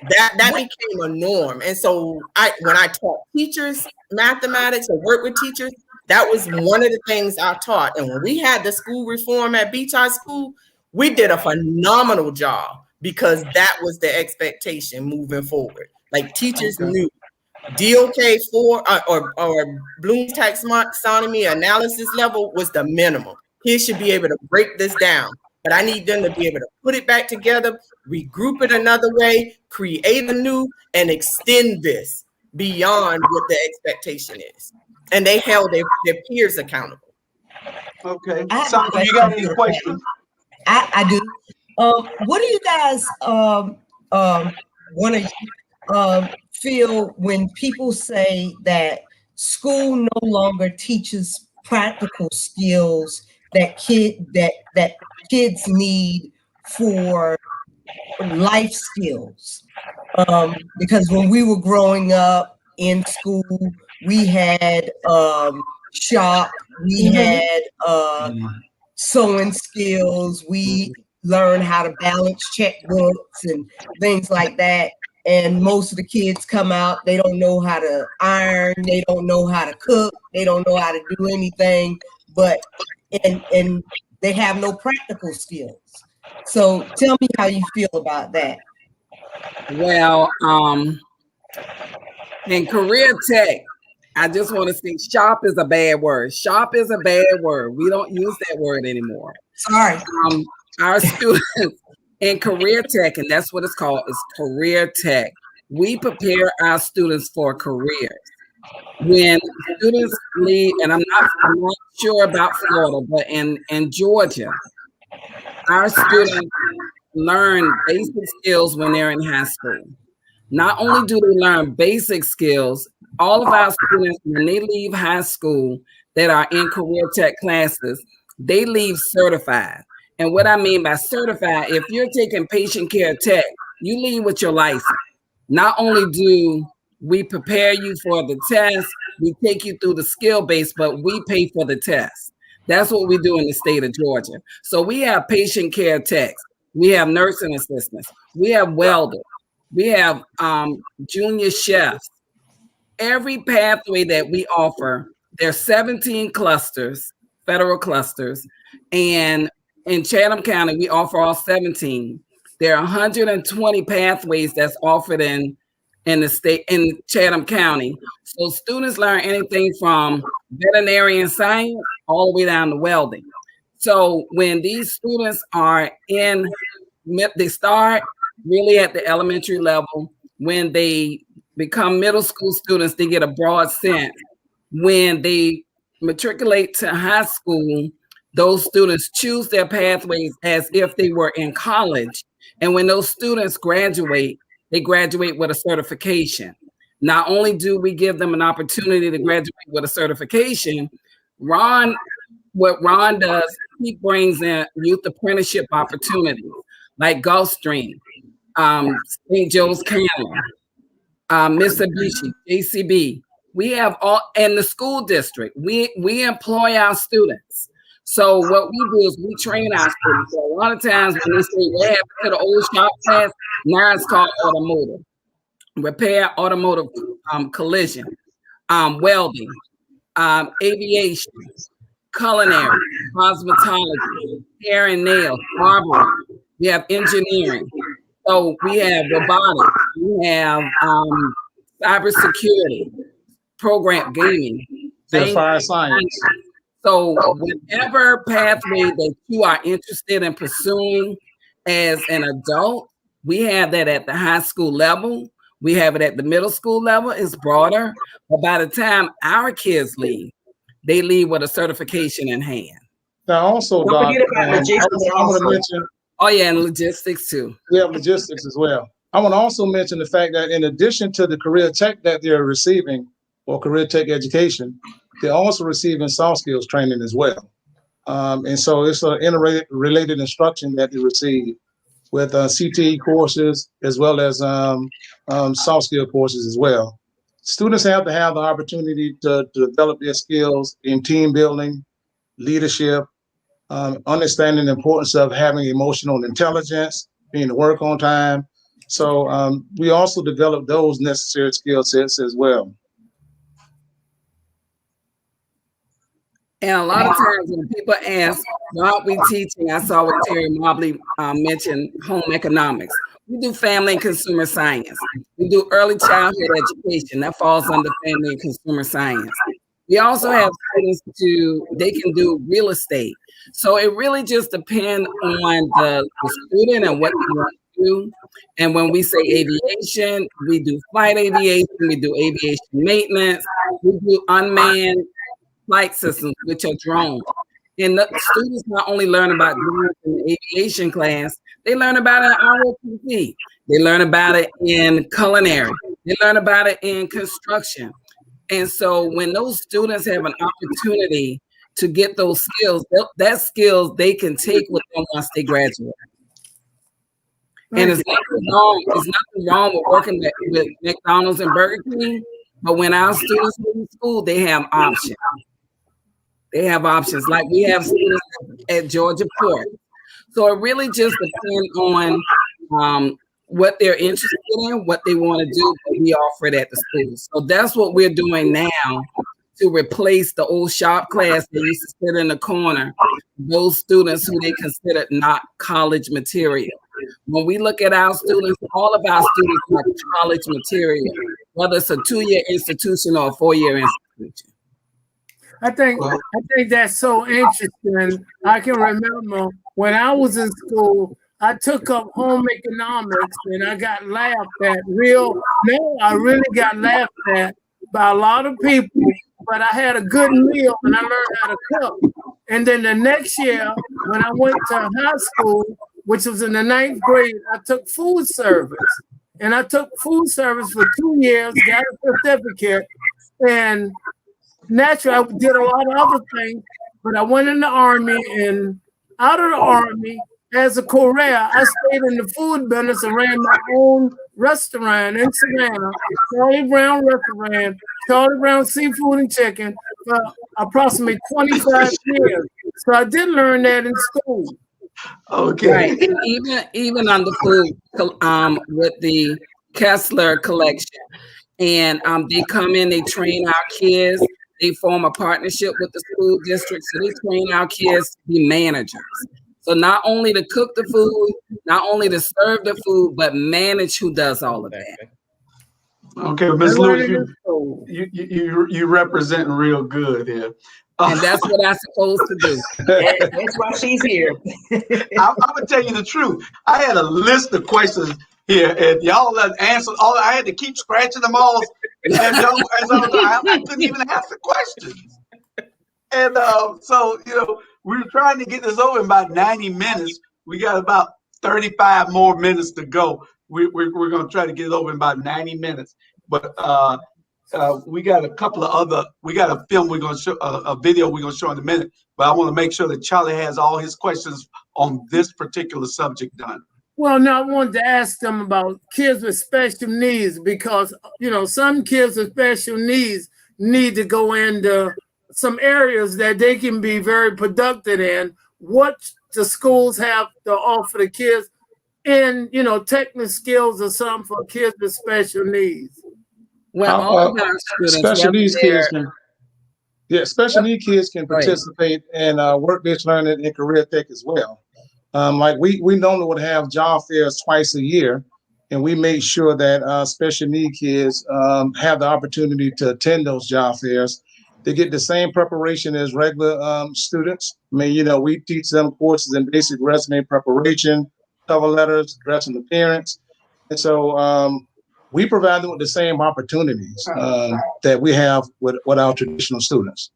That became a norm. And so when I taught teachers mathematics or work with teachers, that was one of the things I taught. And when we had the school reform at Beach High School, we did a phenomenal job because that was the expectation moving forward. Like teachers knew DOK 4 or Bloom's taxonomy analysis level was the minimum. Kids should be able to break this down, but I need them to be able to put it back together, regroup it another way, create a new, and extend this beyond what the expectation is. And they held their peers accountable. Okay. Sandra, you got any questions? I do. What do you guys want to feel when people say that school no longer teaches practical skills that kids need for life skills? Because when we were growing up in school, we had shop, we had sewing skills, we learned how to balance checkbooks and things like that. And most of the kids come out, they don't know how to iron, they don't know how to cook, they don't know how to do anything, but and they have no practical skills. So tell me how you feel about that. Well, in career tech, I just want to say shop is a bad word. Shop is a bad word. We don't use that word anymore. Sorry. Our students in career tech, and that's what it's called, is career tech. We prepare our students for careers. When students leave, and I'm not sure about Florida, but in Georgia, our students learn basic skills when they're in high school. Not only do they learn basic skills, all of our students, when they leave high school that are in career tech classes, they leave certified. And what I mean by certified, if you're taking patient care tech, you leave with your license. Not only do we prepare you for the test, we take you through the skill base, but we pay for the test. That's what we do in the state of Georgia. So we have patient care techs, we have nursing assistants, we have welders, we have junior chefs. Every pathway that we offer, there's 17 clusters, federal clusters, and in Chatham County, we offer all 17. There are 120 pathways that's offered in the state, in Chatham County. So students learn anything from veterinarian science all the way down to welding. So when these students are they start really at the elementary level. When they become middle school students, they get a broad sense. When they matriculate to high school, those students choose their pathways as if they were in college. And when those students graduate, they graduate with a certification. Not only do we give them an opportunity to graduate with a certification, what Ron does, he brings in youth apprenticeship opportunities like Gulfstream, St. Joe's Canyon, Mitsubishi, JCB. We have all, and the school district, we employ our students. So what we do is we train our students. So a lot of times when they say what happened to the old shop class, now it's called automotive, repair, automotive collision, welding, aviation, culinary, cosmetology, hair and nails, barbering. We have engineering. So we have robotics. We have cybersecurity, program gaming, fire science. So whatever pathway that you are interested in pursuing as an adult, we have that at the high school level. We have it at the middle school level. It's broader. But by the time our kids leave, they leave with a certification in hand. Now also, Doc, I want to mention. Oh yeah, and logistics too. We have logistics as well. I want to also mention the fact that in addition to the career tech that they're receiving, or career tech education, they're also receiving soft skills training as well. And so it's an interrelated instruction that they receive with CTE courses as well as soft skill courses as well. Students have to have the opportunity to develop their skills in team building, leadership, understanding the importance of having emotional intelligence, being to work on time. So we also develop those necessary skill sets as well. And a lot of times when people ask, why aren't we teaching? I saw what Terry Mobley mentioned, home economics. We do family and consumer science. We do early childhood education. That falls under family and consumer science. We also have students they can do real estate. So it really just depends on the student and what they want to do. And when we say aviation, we do flight aviation, we do aviation maintenance, we do unmanned flight systems, which are drones. And the students not only learn about drones in the aviation class, they learn about it in ROTC. They learn about it in culinary. They learn about it in construction. And so when those students have an opportunity to get those skills, that skills they can take with them once they graduate. And it's nothing wrong with working with McDonald's and Burger King, but when our students go to school, they have options. They have options, like we have students at Georgia Port. So it really just depends on what they're interested in, what they want to do, but we offer it at the school. So that's what we're doing now to replace the old shop class that used to sit in the corner, those students who they considered not college material. When we look at our students, all of our students are college material, whether it's a 2-year institution or a 4-year institution. I think that's so interesting. I can remember when I was in school, I took up home economics and I got laughed at. I really got laughed at by a lot of people, but I had a good meal and I learned how to cook. And then the next year, when I went to high school, which was in the 9th grade, I took food service. And I took food service for 2 years, got a certificate, and naturally, I did a lot of other things, but I went in the Army, and out of the Army, as a career, I stayed in the food business and ran my own restaurant in Savannah, Charlie Brown Restaurant, Charlie Brown Seafood and Chicken, for approximately 25 years. So I did learn that in school. Okay. Right. And even on the food, with the Kessler collection, and they come in, they train our kids. They form a partnership with the school district, so they train our kids to be managers. So not only to cook the food, not only to serve the food, but manage who does all of that. Okay, Ms. Lewis, you representing real good here. And that's what I'm supposed to do. That's why she's here. I'm gonna tell you the truth. I had a list of questions here, and y'all answered all. I had to keep scratching them all, and I couldn't even ask the questions. And so we were trying to get this over in about 90 minutes. We got about 35 more minutes to go. We're gonna try to get it over in about 90 minutes, but we got a couple of other. We got a film we're gonna show, a video we're gonna show in a minute. But I want to make sure that Charlie has all his questions on this particular subject done. Well, now I wanted to ask them about kids with special needs because some kids with special needs need to go into some areas that they can be very productive in. What the schools have to offer the kids, and technical skills or something for kids with special needs. Well, all of our students, special needs kids can participate in work-based learning and career tech as well. Like we normally would have job fairs twice a year, and we make sure that special need kids have the opportunity to attend those job fairs. They get the same preparation as regular students. I mean, we teach them courses in basic resume preparation, cover letters, dressing appearance, and so we provide them with the same opportunities that we have with our traditional students.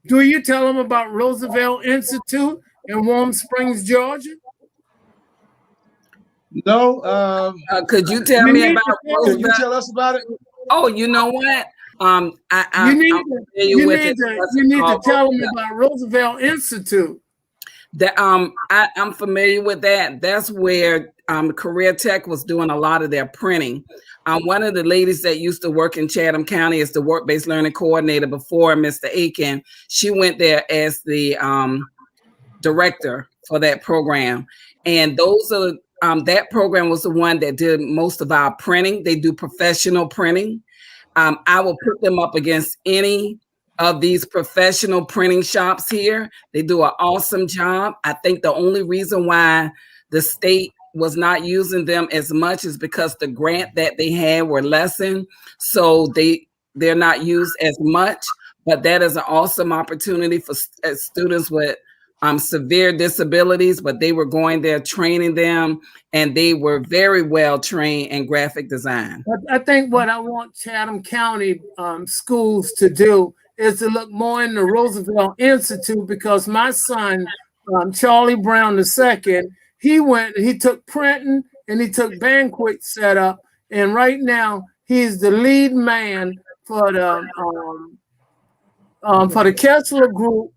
Do you tell them about Roosevelt Institute in Warm Springs, Georgia? No. Could you tell me about Roosevelt? Could you tell us about it? Oh, you know what? You need to tell them about Roosevelt Institute. I'm familiar with that. That's where Career Tech was doing a lot of their printing. One of the ladies that used to work in Chatham County as the work-based learning coordinator before Mr. Aiken, she went there as the director for that program. And those are that program was the one that did most of our printing. They do professional printing. I will put them up against any of these professional printing shops here. They do an awesome job. I think the only reason why the state was not using them as much is because the grant that they had were lessened. So they're not used as much, but that is an awesome opportunity for students with severe disabilities, but they were going there training them, and they were very well trained in graphic design. I think what I want Chatham County schools to do is to look more in the Roosevelt Institute, because my son, Charlie Brown II, he took printing and he took banquet setup, and right now he's the lead man for the Kessler Group,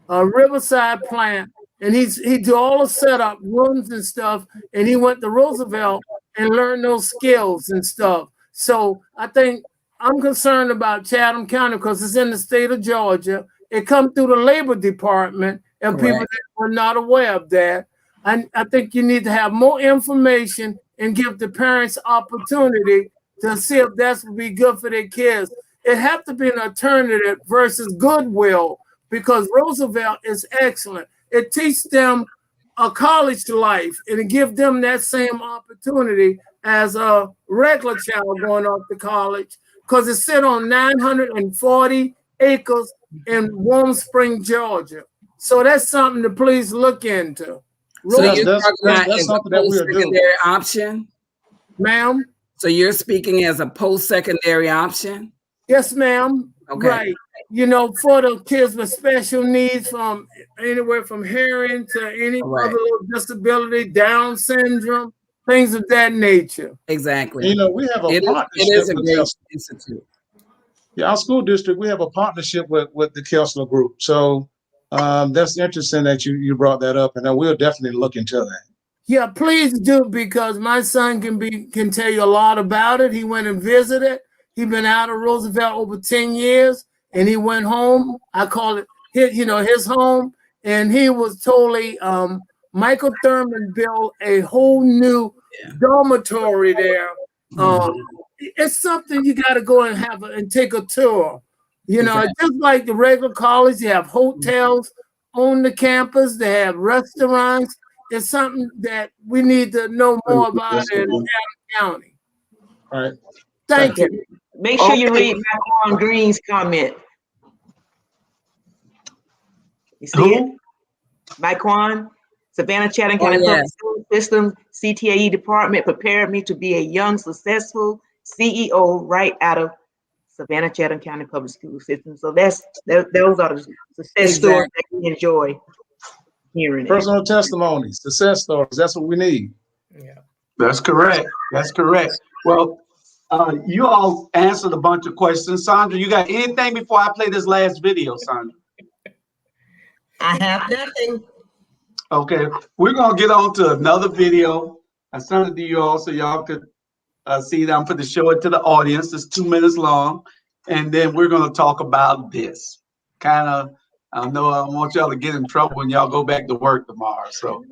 Riverside plant, and he do all the setup rooms and stuff, and he went to Roosevelt and learned those skills and stuff. So I think I'm concerned about Chatham County because it's in the state of Georgia. It comes through the labor department, and people that are not aware of that. And I think you need to have more information and give the parents opportunity to see if that's would be good for their kids. It have to be an alternative versus Goodwill, because Roosevelt is excellent. It teaches them a college life, and it gives them that same opportunity as a regular child going off to college, because it sits on 940 acres in Warm Spring, Georgia. So that's something to please look into. So you're talking about as a post-secondary option? Ma'am? So you're speaking as a post-secondary option? Yes, ma'am. Okay. Right. For the kids with special needs, from anywhere from hearing to any other little disability, Down syndrome, things of that nature. Exactly. We have a partnership. It is a great institute. Yeah, our school district, we have a partnership with the Kessler Group. So that's interesting that you brought that up, and we'll definitely look into that. Yeah, please do, because my son can tell you a lot about it. He went and visited. He's been out of Roosevelt over 10 years, and he went home. I call it his home, and he was totally Michael Thurman built a whole new dormitory there. It's something you got to go and have and take a tour. Just like the regular college, you have hotels on the campus. They have restaurants. It's something that we need to know more about in Adams County. All right. Thank you. Make sure you read Maquan Green's comment. You see it? Maquan, Savannah Chatham County Public School System, CTAE department prepared me to be a young, successful CEO right out of Savannah Chatham County Public School System. So those are the success stories that we enjoy hearing. Personal testimonies, success stories. That's what we need. Yeah, that's correct. That's correct. Well, you all answered a bunch of questions. Sandra, you got anything before I play this last video, Sandra? I have nothing. Okay, we're gonna get on to another video. I sent it to you all so y'all could see that. I'm going to show it to the audience. It's 2 minutes long, and then we're gonna talk about this. Kind of, I know I don't want y'all to get in trouble when y'all go back to work tomorrow. So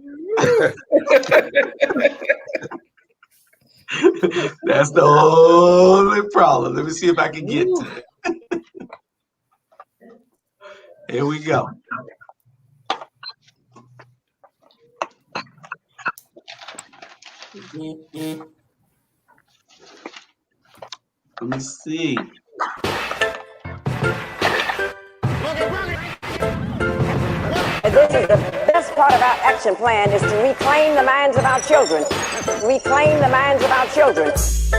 that's the only problem. Let me see if I can get to it. Here we go. Let me see. This is the best part of our action plan is to reclaim the minds of our children. Reclaim the minds of our children.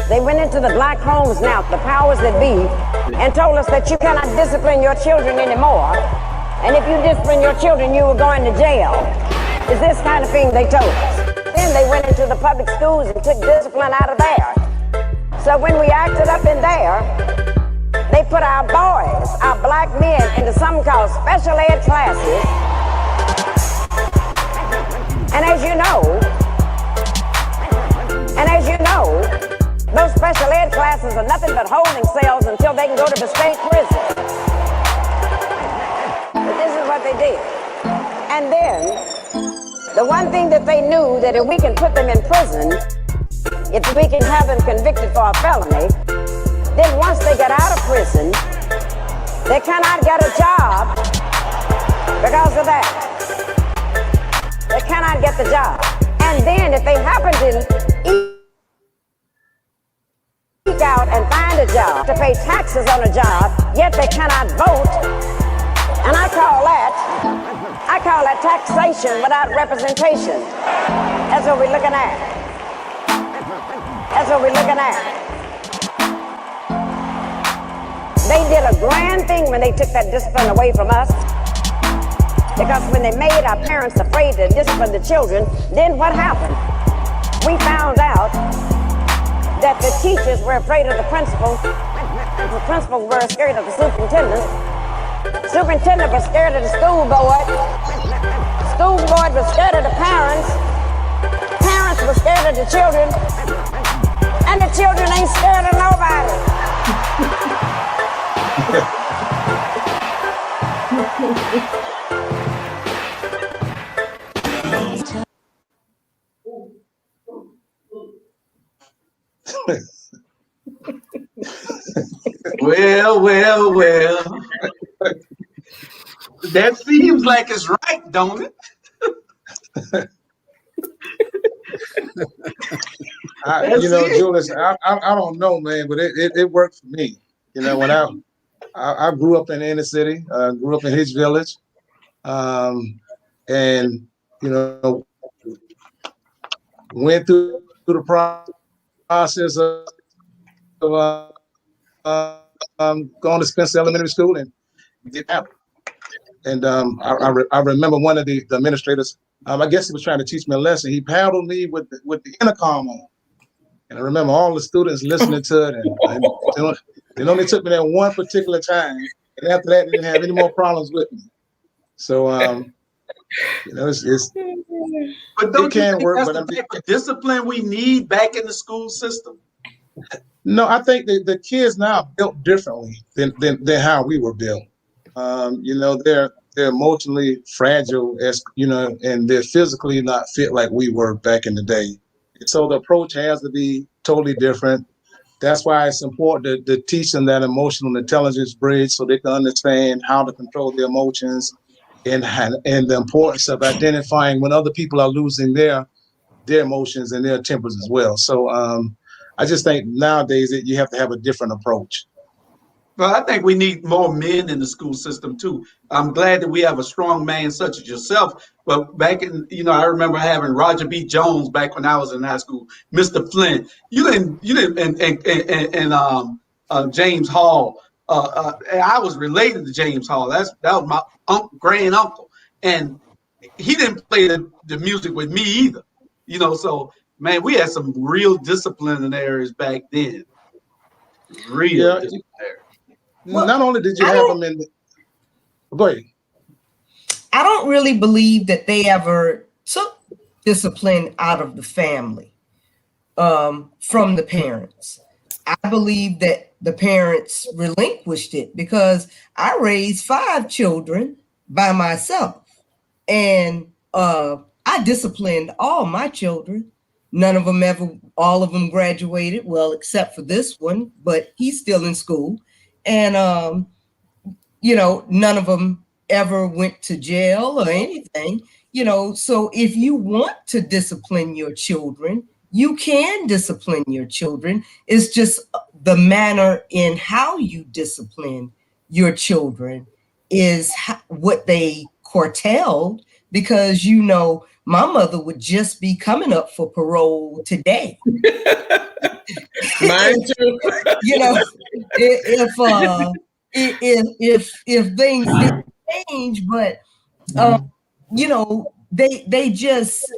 They went into the black homes now, the powers that be, and told us that you cannot discipline your children anymore. And if you discipline your children, you were going to jail. Is this kind of thing they told us. Then they went into the public schools and took discipline out of there. So when we acted up in there, they put our boys, our black men, into something called special ed classes. And as you know, those special ed classes are nothing but holding cells until they can go to the state prison. But this is what they did. And then, the one thing that they knew, that if we can put them in prison, if we can have them convicted for a felony, then once they get out of prison, they cannot get a job because of that. They cannot get the job. And then if they happen to eke out and find a job, to pay taxes on a job, yet they cannot vote, and I call that taxation without representation. That's what we're looking at. That's what we're looking at. They did a grand thing when they took that discipline away from us. Because when they made our parents afraid to discipline the children, then what happened? We found out that the teachers were afraid of the principal. The principals were scared of the superintendent. Superintendent was scared of the school board. School board was scared of the parents. Parents were scared of the children. And the children ain't scared of nobody. Well. That seems like it's right, don't it? Julius, I don't know, man, but it worked for me. You know, when I grew up in the inner city, grew up in Hitch Village, and went through the process of going to Spencer Elementary School and get out. And I remember one of the administrators, I guess he was trying to teach me a lesson. He paddled me with the intercom on. And I remember all the students listening to it. And it only took me that one particular time. And after that, they didn't have any more problems with me. So, it's but don't it can work. That's But the type of discipline we need back in the school system. No, I think the kids now are built differently than how we were built. They're emotionally fragile, and they're physically not fit like we were back in the day. So the approach has to be totally different. That's why it's important to teach them that emotional intelligence bridge so they can understand how to control their emotions and the importance of identifying when other people are losing their emotions and their tempers as well. So I just think nowadays that you have to have a different approach. Well, I think we need more men in the school system too. I'm glad that we have a strong man such as yourself. But back in, I remember having Roger B. Jones back when I was in high school, Mr. Flint. And James Hall. I was related to James Hall. That was my grand uncle, and he didn't play the music with me either. So man, we had some real disciplinarians back then. Real disciplinarians. Well, not only did you have them in go ahead. I don't really believe that they ever took discipline out of the family from the parents. I believe that the parents relinquished it because I raised 5 children by myself, and I disciplined all my children. All of them graduated, well, except for this one, but he's still in school. And, none of them ever went to jail or anything, so if you want to discipline your children, you can discipline your children. It's just the manner in how you discipline your children is what they curtailed, because, my mother would just be coming up for parole today. Mine too. If things didn't change, but they just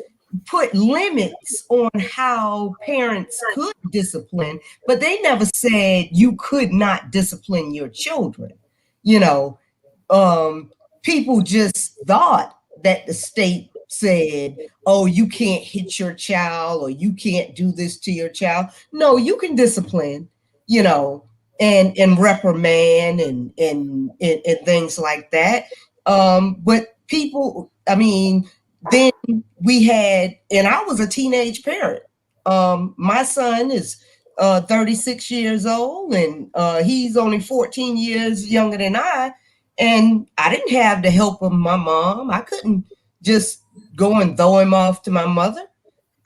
put limits on how parents could discipline, but they never said you could not discipline your children. People just thought that the state said, oh, you can't hit your child or you can't do this to your child. No, you can discipline, and reprimand and things like that. But people, then we had, and I was a teenage parent. My son is 36 years old, and he's only 14 years younger than I. And I didn't have the help of my mom. I couldn't just go and throw him off to my mother.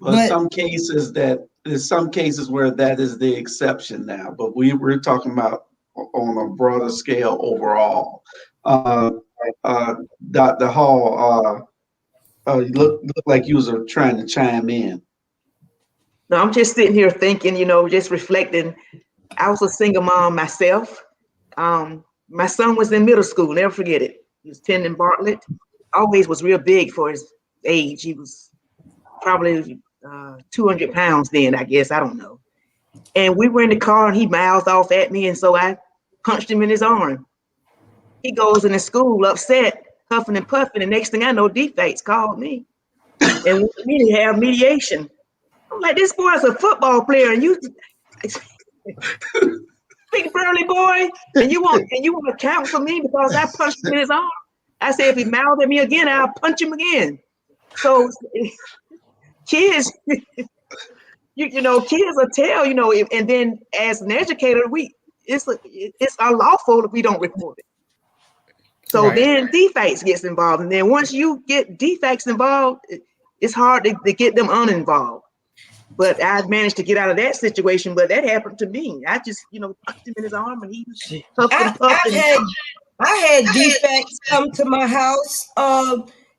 But some cases there's some cases where that is the exception now, but we're talking about on a broader scale overall. Dr. Hall, you look like you was trying to chime in. No, I'm just sitting here thinking, just reflecting. I was a single mom myself. My son was in middle school, never forget it. He was attending Bartlett. Always was real big for his age. He was probably 200 pounds then, I guess. I don't know. And we were in the car and he mouthed off at me. And so I punched him in his arm. He goes in the school upset, huffing and puffing. And next thing I know, defects called me. And we really have mediation. I'm like, this boy's a football player. And you big burly boy. And you want to count for me because I punched him in his arm. I said, if he mouthed at me again, I'll punch him again. So kids, kids will tell, and then as an educator, it's unlawful if we don't report it. So then defects gets involved. And then once you get defects involved, it's hard to get them uninvolved. But I managed to get out of that situation, but that happened to me. I just, punched him in his arm and he was I had defects come to my house,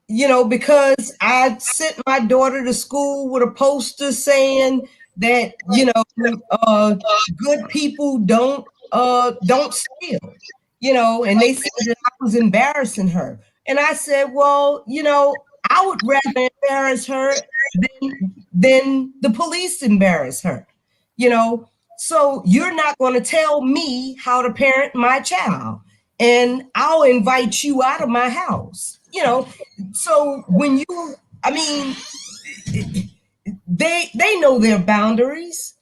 because I sent my daughter to school with a poster saying that, good people don't steal, and they said that I was embarrassing her. And I said, well, I would rather embarrass her than the police embarrass her, so you're not going to tell me how to parent my child. And I'll invite you out of my house, So when they know their boundaries,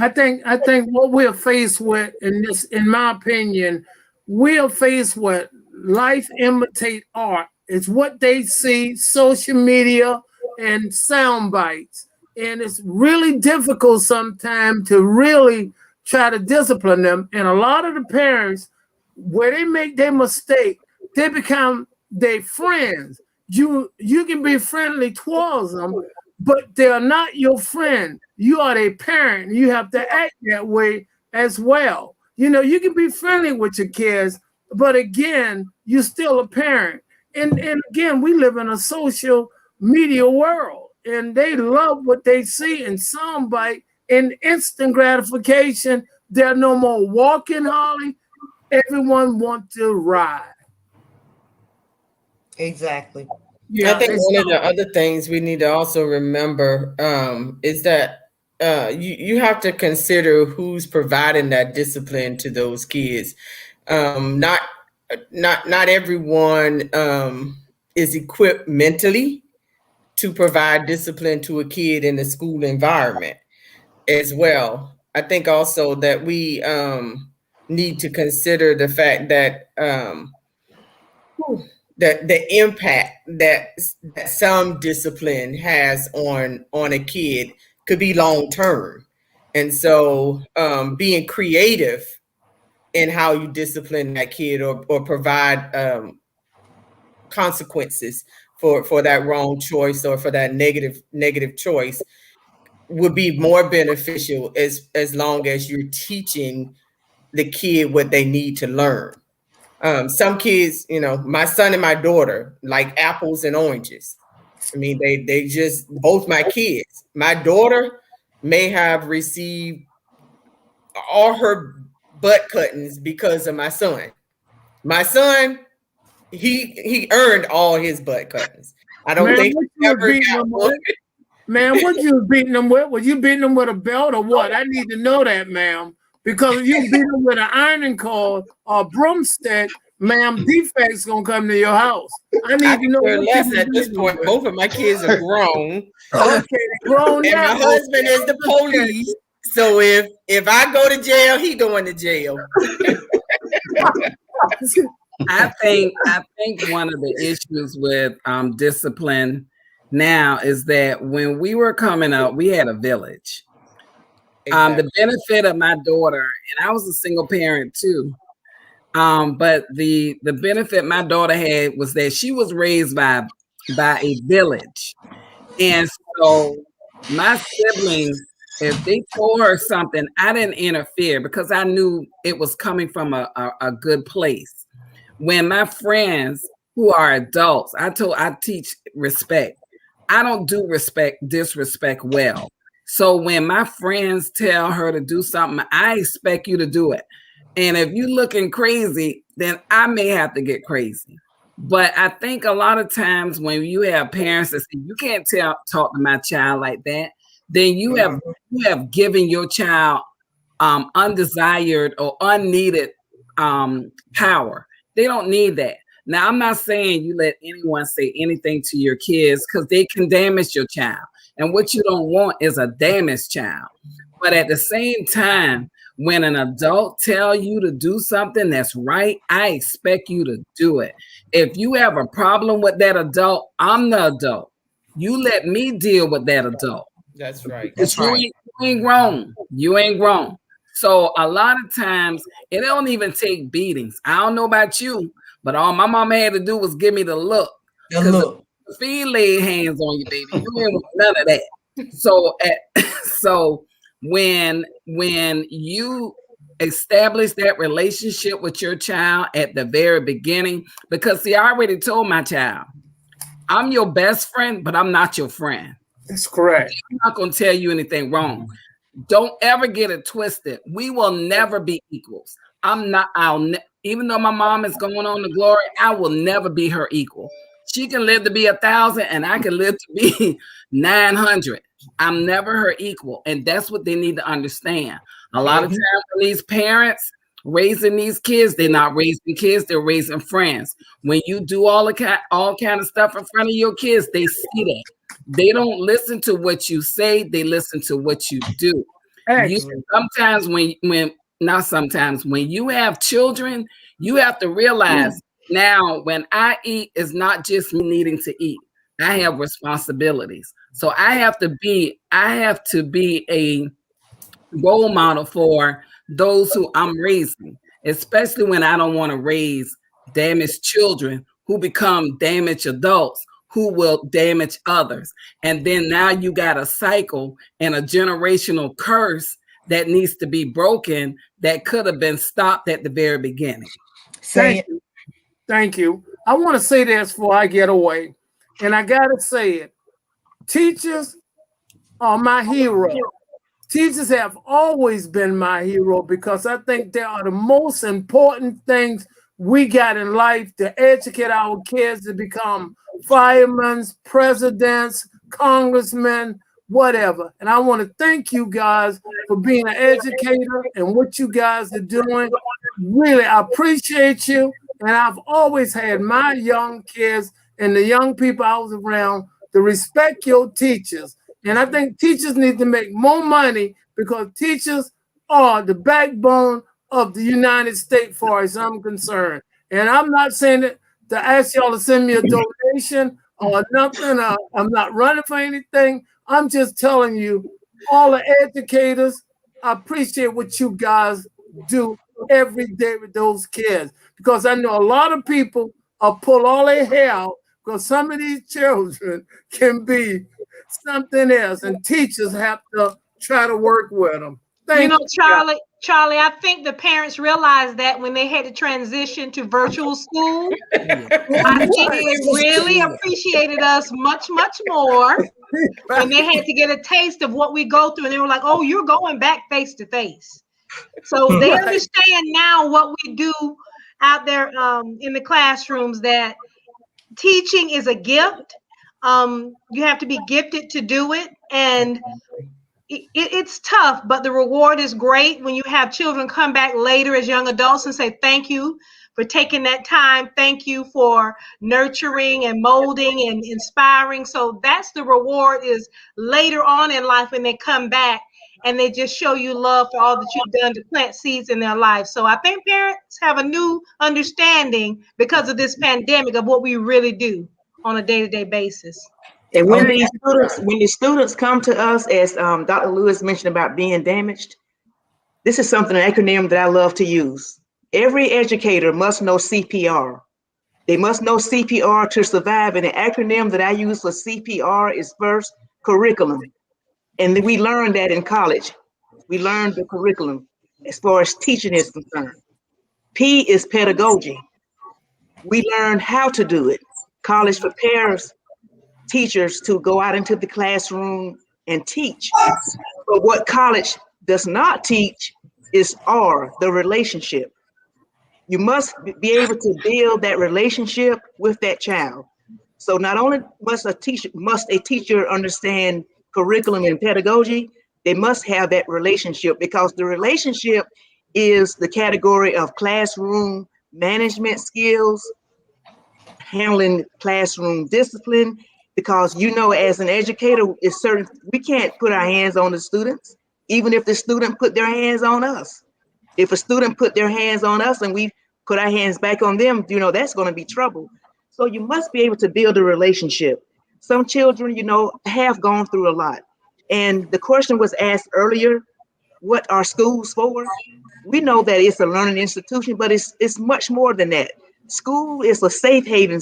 I think what we're faced with in my opinion, we're faced with life imitate art. It's what they see, social media and sound bites. And it's really difficult sometimes to really try to discipline them. And a lot of the parents where they make their mistake, they become their friends. You can be friendly towards them, but they're not your friend. You are their parent. You have to act that way as well. You know, you can be friendly with your kids, but again, you're still a parent. And again, we live in a social media world, and they love what they see in soundbite and instant gratification. There's no more walking, Holly. Everyone wants to ride. Exactly. Yeah, I think one of the other things we need to also remember is that you have to consider who's providing that discipline to those kids. Not everyone is equipped mentally to provide discipline to a kid in the school environment as well. I think also that we need to consider the fact that the impact that some discipline has on a kid could be long term. And so being creative in how you discipline that kid or provide consequences for that wrong choice or for that negative choice would be more beneficial as long as you're teaching the kid what they need to learn. Some kids, you know, my son and my daughter, like apples and oranges. I mean, they just, both my kids. My daughter may have received all her butt cuttings because of my son. My son, he earned all his butt cuttings. I don't think he ever got one. Man, what you beating them with? Was you beating them with a belt or what? I need to know that, ma'am. Because if you beat them with an ironing cord or a broomstick, ma'am, defects gonna come to your house. I need to know. Less at this point. Both of my kids are grown. Okay, grown. And my husband is the police. So if I go to jail, he going to jail. I think one of the issues with discipline now is that when we were coming up, we had a village. Exactly. The benefit of my daughter, and I was a single parent too. But the benefit my daughter had was that she was raised by a village. And so my siblings, if they told her something, I didn't interfere because I knew it was coming from a good place. When my friends who are adults, I teach respect. I don't do disrespect well. So when my friends tell her to do something, I expect you to do it. And if you're looking crazy, then I may have to get crazy. But I think a lot of times when you have parents that say, you can't talk to my child like that, then you have given your child undesired or unneeded power. They don't need that. Now, I'm not saying you let anyone say anything to your kids because they can damage your child. And what you don't want is a damaged child. But at the same time, when an adult tell you to do something that's right, I expect you to do it. If you have a problem with that adult, I'm the adult. You let me deal with that adult. That's right. You ain't grown. You ain't grown. So a lot of times it don't even take beatings. I don't know about you, but all my mama had to do was give me the look. If he laid hands on you, baby, you ain't want none of that. So when you establish that relationship with your child at the very beginning, because see, I already told my child, I'm your best friend, but I'm not your friend. That's correct. I'm not going to tell you anything wrong. Don't ever get it twisted. We will never be equals. Even though my mom is going on to glory, I will never be her equal. She can live to be 1,000 and I can live to be 900. I'm never her equal. And that's what they need to understand. A lot of times when these parents raising these kids, they're not raising kids, they're raising friends. When you do all kind of stuff in front of your kids, they see that. They don't listen to what you say, they listen to what you do. When you have children, you have to realize now when I eat, it's not just me needing to eat. I have responsibilities. So I have to be a role model for those who I'm raising. especially when I don't want to raise damaged children who become damaged adults who will damage others. And then now you got a cycle and a generational curse that needs to be broken that could have been stopped at the very beginning. Thank you. Thank you. I want to say this before I get away. And I got to say it. Teachers are my hero. Teachers have always been my hero because I think they are the most important things we got in life to educate our kids to become firemen, presidents, congressmen, whatever. And I want to thank you guys for being an educator and what you guys are doing. Really, I appreciate you. And I've always had my young kids and the young people I was around to respect your teachers. And I think teachers need to make more money because teachers are the backbone of the United States, far as I'm concerned. And I'm not saying it to ask y'all to send me a donation or nothing. I'm not running for anything. I'm just telling you, all the educators, I appreciate what you guys do every day with those kids. Because I know a lot of people pull all their hair out because some of these children can be something else. And teachers have to try to work with them. Thank you. Charlie, I think the parents realized that when they had to transition to virtual school. I think they really appreciated us much, much more. And they had to get a taste of what we go through. And they were like, oh, you're going back face to face. So they understand now what we do out there in the classrooms, that teaching is a gift. You have to be gifted to do it. And it's tough, but the reward is great when you have children come back later as young adults and say, thank you for taking that time. Thank you for nurturing and molding and inspiring. So that's the reward, is later on in life when they come back and they just show you love for all that you've done to plant seeds in their life. So I think parents have a new understanding because of this pandemic of what we really do on a day-to-day basis. And when the students come to us, as Dr. Lewis mentioned about being damaged, this is something, an acronym that I love to use. Every educator must know CPR. They must know CPR to survive. And the acronym that I use for CPR is first, curriculum. And then we learned that in college. We learned the curriculum as far as teaching is concerned. P is pedagogy. We learned how to do it. College prepares teachers to go out into the classroom and teach. But what college does not teach is the relationship. You must be able to build that relationship with that child. So not only must a teacher understand curriculum and pedagogy, they must have that relationship, because the relationship is the category of classroom management skills, handling classroom discipline. Because, you know, as an educator, it's certain, we can't put our hands on the students, even if the student put their hands on us. If a student put their hands on us and we put our hands back on them, you know, that's going to be trouble. So you must be able to build a relationship. Some children, you know, have gone through a lot. And the question was asked earlier, what are schools for? We know that it's a learning institution, but it's much more than that. School is a safe haven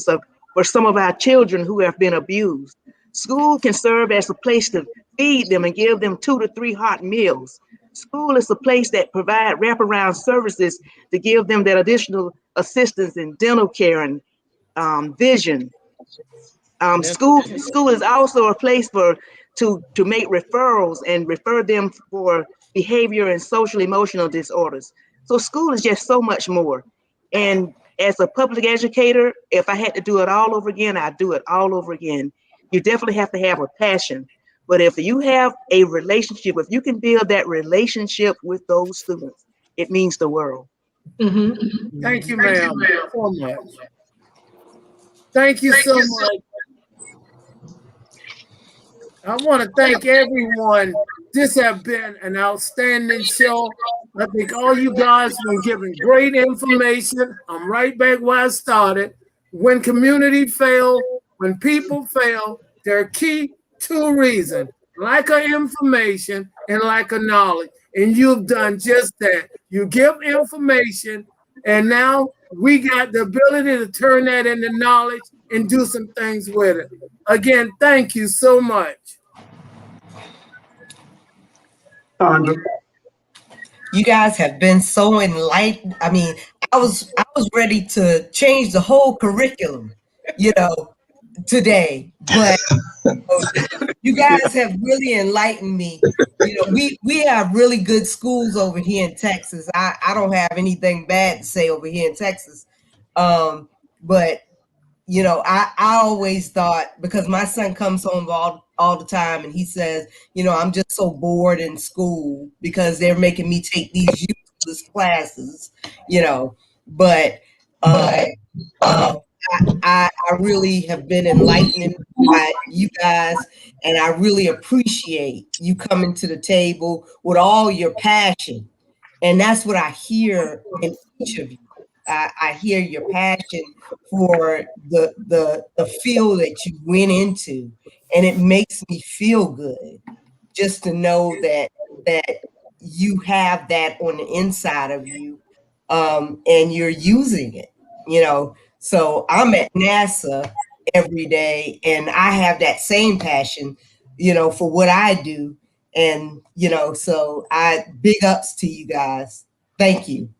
for some of our children who have been abused. School can serve as a place to feed them and give them 2 to 3 hot meals. School is a place that provides wraparound services to give them that additional assistance in dental care and vision. School is also a place to make referrals and refer them for behavior and social emotional disorders. So school is just so much more. And as a public educator, if I had to do it all over again, I'd do it all over again. You definitely have to have a passion. But if you have a relationship, if you can build that relationship with those students, it means the world. Mm-hmm. Thank you, ma'am, so much. Thank you so much. I want to thank everyone. This has been an outstanding show. I think all you guys have been giving great information. I'm right back where I started. When community fail, when people fail, there are key 2 reasons: lack of information and lack of knowledge. And you've done just that. You give information And now we got the ability to turn that into knowledge and do some things with it. Again, thank you so much. You guys have been so enlightened. I mean, I was ready to change the whole curriculum, today, but you guys have really enlightened me. We have really good schools over here in Texas. I don't have anything bad to say over here in Texas. But I always thought, because my son comes home all the time and he says, I'm just so bored in school because they're making me take these useless classes, but I really have been enlightened by you guys, and I really appreciate you coming to the table with all your passion. And that's what I hear in each of you. I hear your passion for the field that you went into, and it makes me feel good just to know that you have that on the inside of you, and you're using it. So I'm at NASA every day, and I have that same passion, for what I do, and so big ups to you guys. Thank you.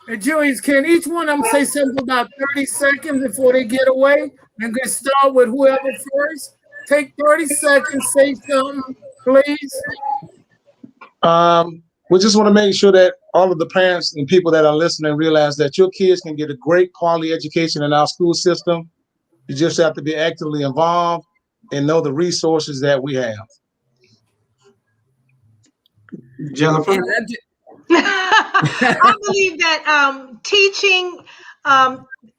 Hey, Julius, can each one of them say something about 30 seconds before they get away? And get start with whoever first. Take 30 seconds, say something, please. We just want to make sure that all of the parents and people that are listening realize that your kids can get a great quality education in our school system. You just have to be actively involved and know the resources that we have. Jennifer? I believe that teaching,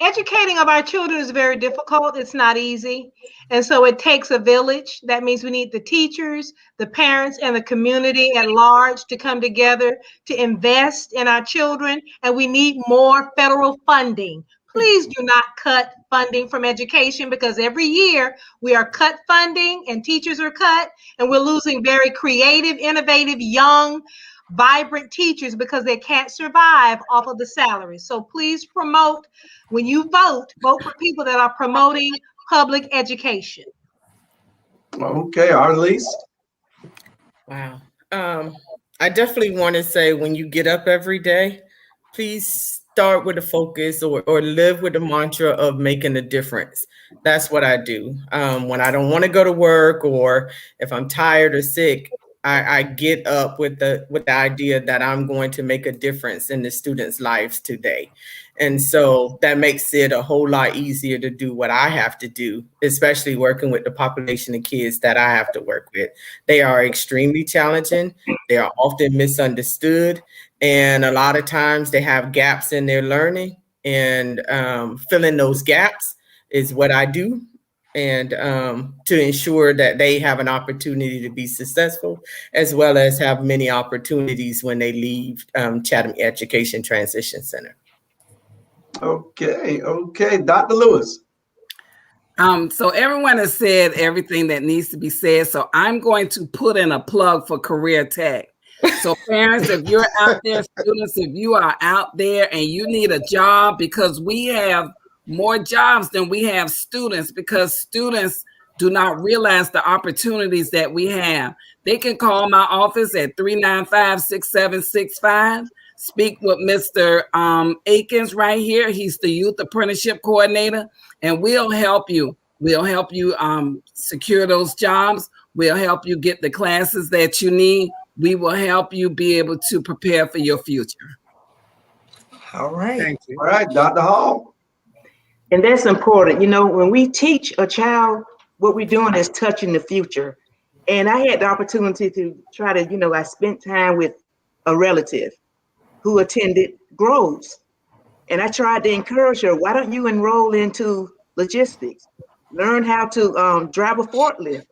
educating of our children is very difficult. It's not easy. And so it takes a village. That means we need the teachers, the parents, and the community at large to come together to invest in our children. And we need more federal funding. Please do not cut funding from education, because every year we are cut funding and teachers are cut, and we're losing very creative, innovative, young, vibrant teachers because they can't survive off of the salaries. So please promote, when you vote for people that are promoting public education. Okay, Artlise. Wow. I definitely want to say, when you get up every day, please start with a focus or live with the mantra of making a difference. That's what I do. When I don't want to go to work, or if I'm tired or sick, I get up with the idea that I'm going to make a difference in the students' lives today. And so that makes it a whole lot easier to do what I have to do, especially working with the population of kids that I have to work with. They are extremely challenging. They are often misunderstood. And a lot of times they have gaps in their learning, and filling those gaps is what I do. And to ensure that they have an opportunity to be successful, as well as have many opportunities when they leave Chatham Education Transition Center. Okay, Dr. Lewis. So everyone has said everything that needs to be said. So I'm going to put in a plug for Career Tech. So parents, if you're out there, students, if you are out there and you need a job, because we have more jobs than we have students, because students do not realize the opportunities that we have. They can call my office at 395-6765. Speak with Mr. Akins right here. He's the Youth Apprenticeship Coordinator, and we'll help you. We'll help you secure those jobs. We'll help you get the classes that you need. We will help you be able to prepare for your future. All right. Thank you. All right, Dr. Hall. And that's important. When we teach a child, what we're doing is touching the future. And I had the opportunity to try to, I spent time with a relative who attended Groves. And I tried to encourage her, why don't you enroll into logistics? Learn how to drive a forklift.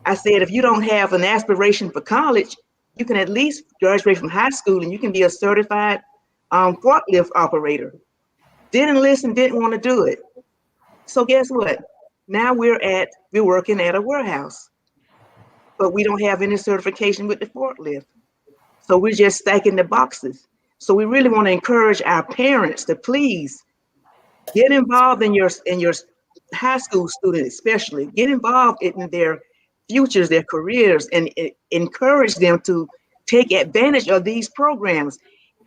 I said, if you don't have an aspiration for college, you can at least graduate from high school and you can be a certified forklift operator. Didn't listen, didn't want to do it. So guess what? Now we're working at a warehouse, but we don't have any certification with the forklift. So we're just stacking the boxes. So we really want to encourage our parents to please get involved in your high school students, especially get involved in their futures, their careers, and encourage them to take advantage of these programs.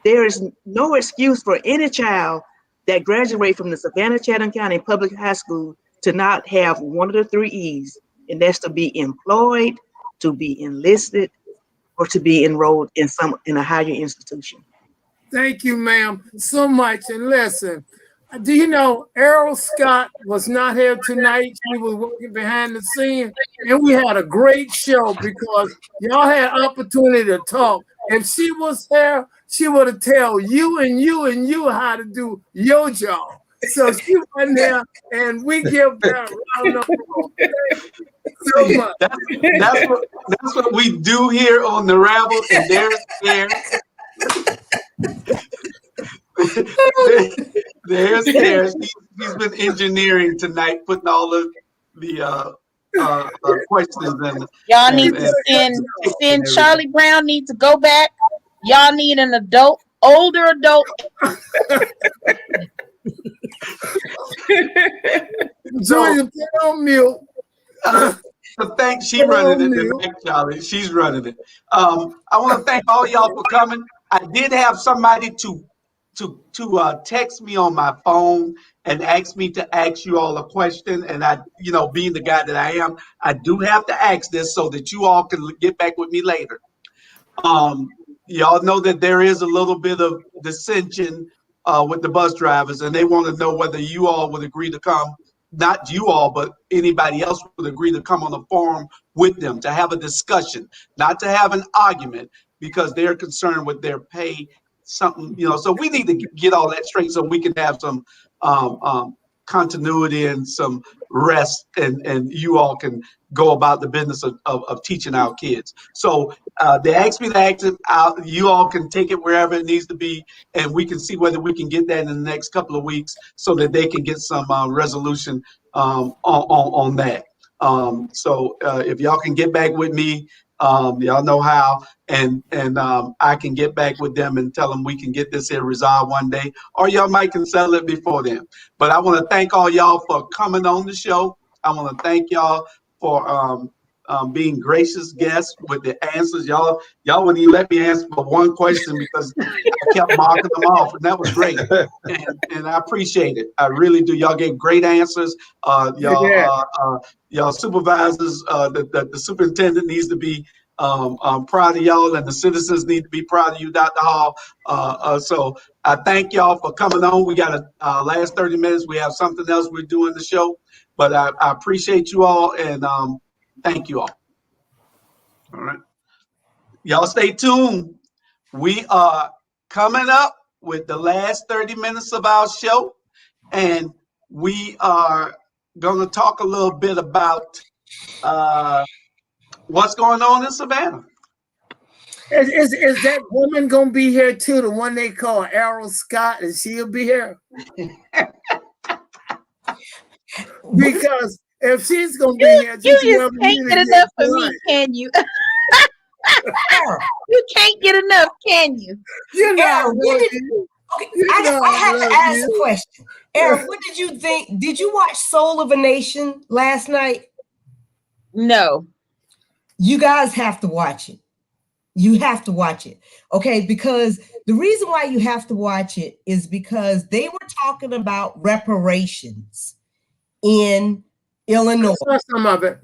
There is no excuse for any child that graduate from the Savannah-Chatham County Public High School to not have one of the 3 E's, and that's to be employed, to be enlisted, or to be enrolled in a higher institution. Thank you, ma'am, so much. And listen, do you know Errol Scott was not here tonight? He was working behind the scenes, and we had a great show because y'all had opportunity to talk. If she was here, she would have tell you and you and you how to do your job. So she wasn't there, and we give her a round of applause. So much. That's what we do here on the Rabble, and there's he's been engineering tonight, putting all of the questions in. Y'all need to send Charlie Brown needs to go back. Y'all need an older adult. Join the on mute. She running it tonight, Charlie. She's running it. I want to thank all y'all for coming. I did have somebody to text me on my phone and ask me to ask you all a question. And I, being the guy that I am, I do have to ask this so that you all can get back with me later. Y'all know that there is a little bit of dissension with the bus drivers, and they want to know whether you all would agree to come. Not you all, but anybody else would agree to come on a forum with them to have a discussion, not to have an argument, because they're concerned with their pay, something, so we need to get all that straight so we can have some continuity and some rest, and you all can go about the business of teaching our kids. So they asked me to ask it out. You all can take it wherever it needs to be, and we can see whether we can get that in the next couple of weeks so that they can get some resolution on that. So if y'all can get back with me, y'all know how, and I can get back with them and tell them we can get this here resolved one day, or y'all might can settle it before then. But I want to thank all y'all for coming on the show. I want to thank y'all for being gracious guests with the answers. Y'all wouldn't even let me answer for one question because I kept marking them off, and that was great. And I appreciate it. I really do. Y'all gave great answers. Y'all supervisors, the superintendent needs to be proud of y'all, and the citizens need to be proud of you, Dr. Hall. So I thank y'all for coming on. We got a last 30 minutes. We have something else we're doing the show, but I appreciate you all, and thank you all. All right. Y'all stay tuned. We are coming up with the last 30 minutes of our show, and we are going to talk a little bit about what's going on in Savannah. Is that woman going to be here too, the one they call Errol Scott, and she'll be here? Because if she's going to be here, you just can't get enough of me, can you? You can't get enough, can you? I have to ask a question. Aaron, what did you think? Did you watch Soul of a Nation last night? No. You guys have to watch it. You have to watch it. Okay, because the reason why you have to watch it is because they were talking about reparations in Illinois. I saw some of it.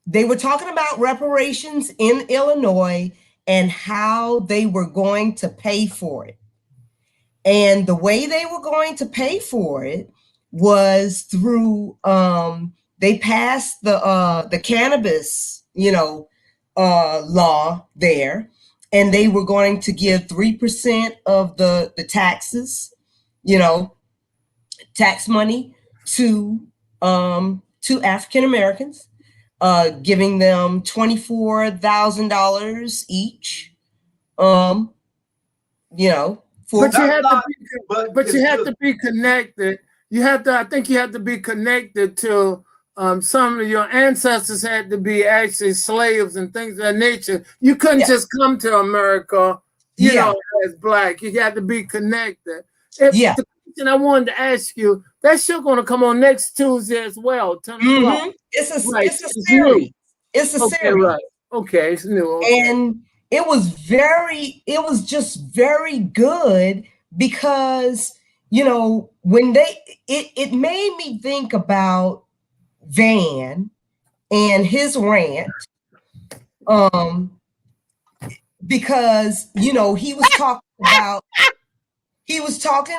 They were talking about reparations in Illinois and how they were going to pay for it. And the way they were going to pay for it was through they passed the cannabis, law there, and they were going to give 3% of the taxes, tax money to African Americans, giving them $24,000 each. But you have to be connected. I think you have to be connected to some of your ancestors had to be actually slaves and things of that nature. You couldn't just come to America you know, as Black. You got to be connected. The question I wanted to ask you, that show going to come on next Tuesday as well. 10 o'clock. It's a Right. it's a series. It's a series. Right. Okay, it's new. Okay. And it was just very good because, you know, when it made me think about Van and his rant, because, you know, he was talking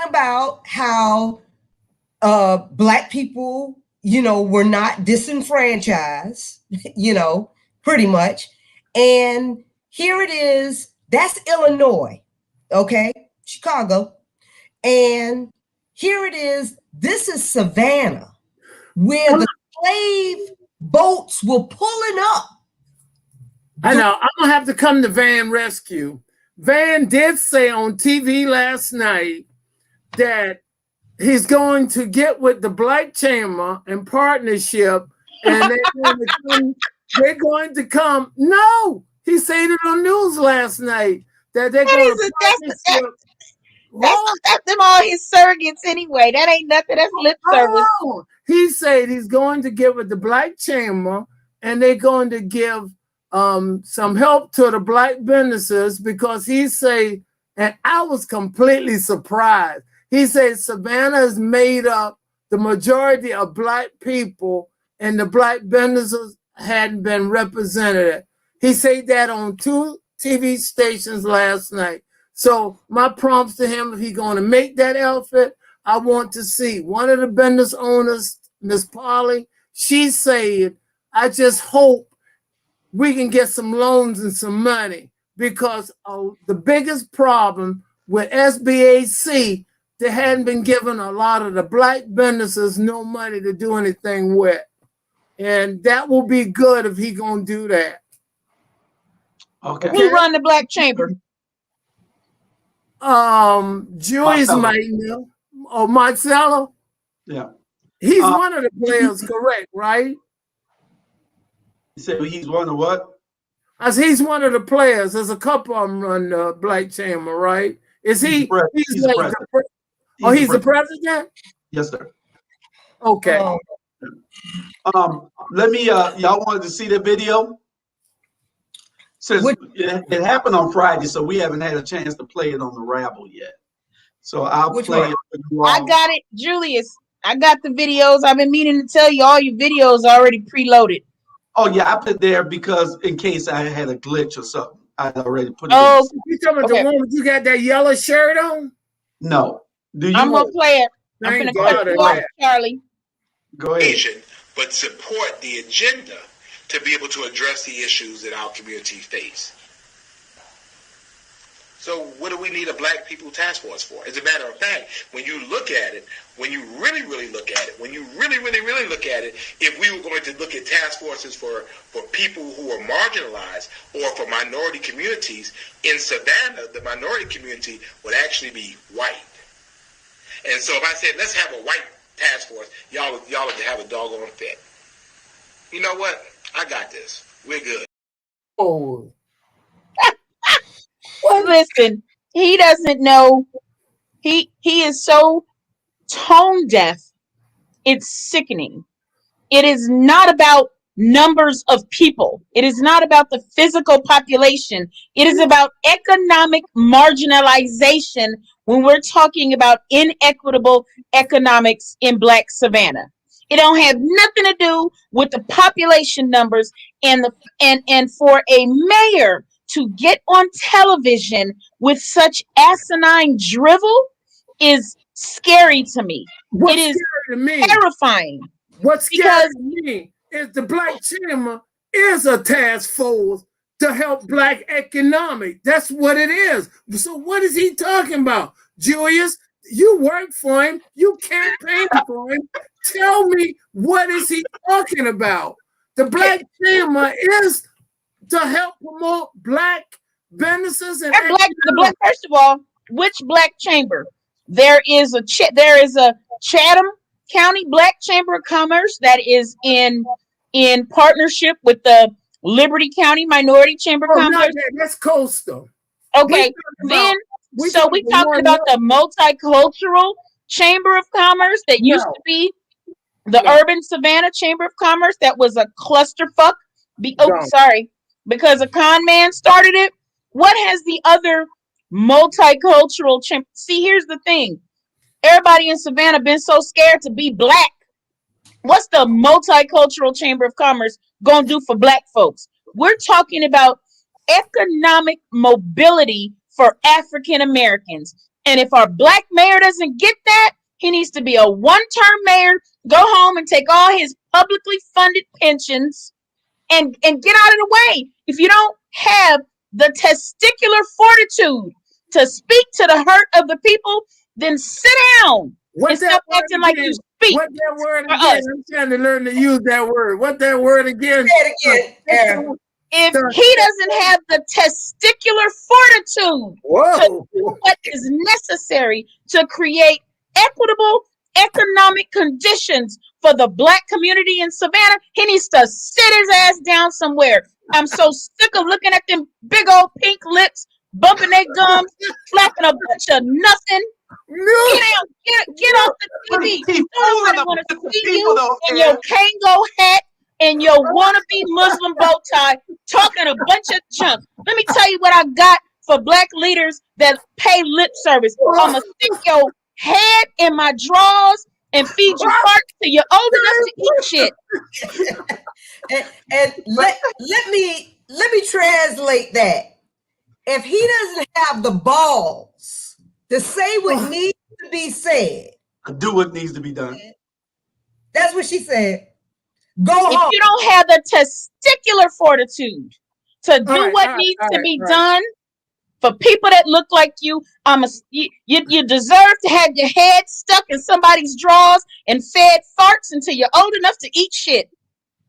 about how Black people, you know, were not disenfranchised, you know, pretty much. And here it is, that's Illinois, okay, Chicago. And here it is, this is Savannah, where the slave boats were pulling up. I know, I'm gonna have to come to Van rescue. Van did say on TV last night that he's going to get with the Black Chamber in partnership, and they're going to come. No, he said it on news last night that they're going to partnership. That's them all his surrogates anyway. That ain't nothing. That's lip service. Oh, he said he's going to get with the Black Chamber, and they're going to give some help to the Black businesses, because he say, and I was completely surprised. He said Savannah is made up the majority of Black people, and the Black businesses hadn't been represented. He said that on 2 TV stations last night. So my prompts to him, if he's going to make that outfit, I want to see one of the business owners, Miss Polly. She said, I just hope we can get some loans and some money, because the biggest problem with SBAC, they hadn't been given a lot of the Black businesses no money to do anything with. And that will be good if he gonna do that. Okay. Who run the Black Chamber? Julius might know. Or Marcelo? Yeah. He's one of the players, correct, right? You said he's one of what? As he's one of the players. There's a couple of them run the Black Chamber, right? Is he? He's like he's the president? Yes, sir. Okay. Let me. Y'all wanted to see the video? Since it happened on Friday, so we haven't had a chance to play it on the Rabble yet. So I'll play it for you all. I got it, Julius. I got the videos. I've been meaning to tell you, all your videos are already preloaded. Oh yeah, I put there because in case I had a glitch or something, I already put it. Oh, you talking about the one with you got that yellow shirt on? No. Do you? I'm gonna play it. I'm gonna cut you off, Charlie. Go ahead. But support the agenda to be able to address the issues that our community face. So what do we need a Black People Task Force for? As a matter of fact, when you look at it, when you really look at it, if we were going to look at task forces for people who are marginalized or for minority communities, in Savannah, the minority community would actually be white. And so if I said, let's have a white task force, y'all would have a doggone fit. You know what? I got this. We're good. Oh. Well, listen, he doesn't know. He is so tone deaf. It's sickening. It is not about numbers of people. It is not about the physical population. It is about economic marginalization when we're talking about inequitable economics in Black Savannah. It don't have nothing to do with the population numbers, and for a mayor to get on television with such asinine drivel is scary to me. What's it is scary to me? Terrifying. What's scary to me is the Black Chamber is a task force to help Black economic. That's what it is. So what is he talking about? Julius, you work for him. You campaign for him. Tell me, what is he talking about? The Black Chamber is to help promote Black businesses and the Black. First of all, which Black Chamber? There is a Chatham County Black Chamber of Commerce that is in partnership with the Liberty County Minority Chamber of Commerce. That's coastal. Okay, then we talking about the multicultural Chamber of Commerce that used to be the Urban Savannah Chamber of Commerce. That was a clusterfuck. Because a con man started it. What has the other multicultural chamber? See, here's the thing. Everybody in Savannah been so scared to be black. What's the multicultural Chamber of Commerce gonna do for black folks? We're talking about economic mobility for African Americans. And if our black mayor doesn't get that, he needs to be a one-term mayor, go home and take all his publicly funded pensions and get out of the way. If you don't have the testicular fortitude to speak to the hurt of the people, then sit down and stop acting like you speak. What that word again? I'm trying to learn to use that word. What that word again? Say it again. If he doesn't have the testicular fortitude to do what is necessary to create equitable economic conditions for the black community in Savannah, he needs to sit his ass down somewhere. I'm so sick of looking at them big old pink lips, bumping their gums, slapping a bunch of nothing. Get off the TV. Nobody want to see you in your Kango hat and your wannabe Muslim bow tie talking a bunch of junk. Let me tell you what I got for black leaders that pay lip service. I'm going to stick your head in my drawers and feed you parts till you're old enough to eat shit. and let me translate that. If he doesn't have the balls to say what needs to be said, do what needs to be done. That's what she said. Go home. If you don't have the testicular fortitude to do what needs to be done for people that look like you, you deserve to have your head stuck in somebody's drawers and fed farts until you're old enough to eat shit.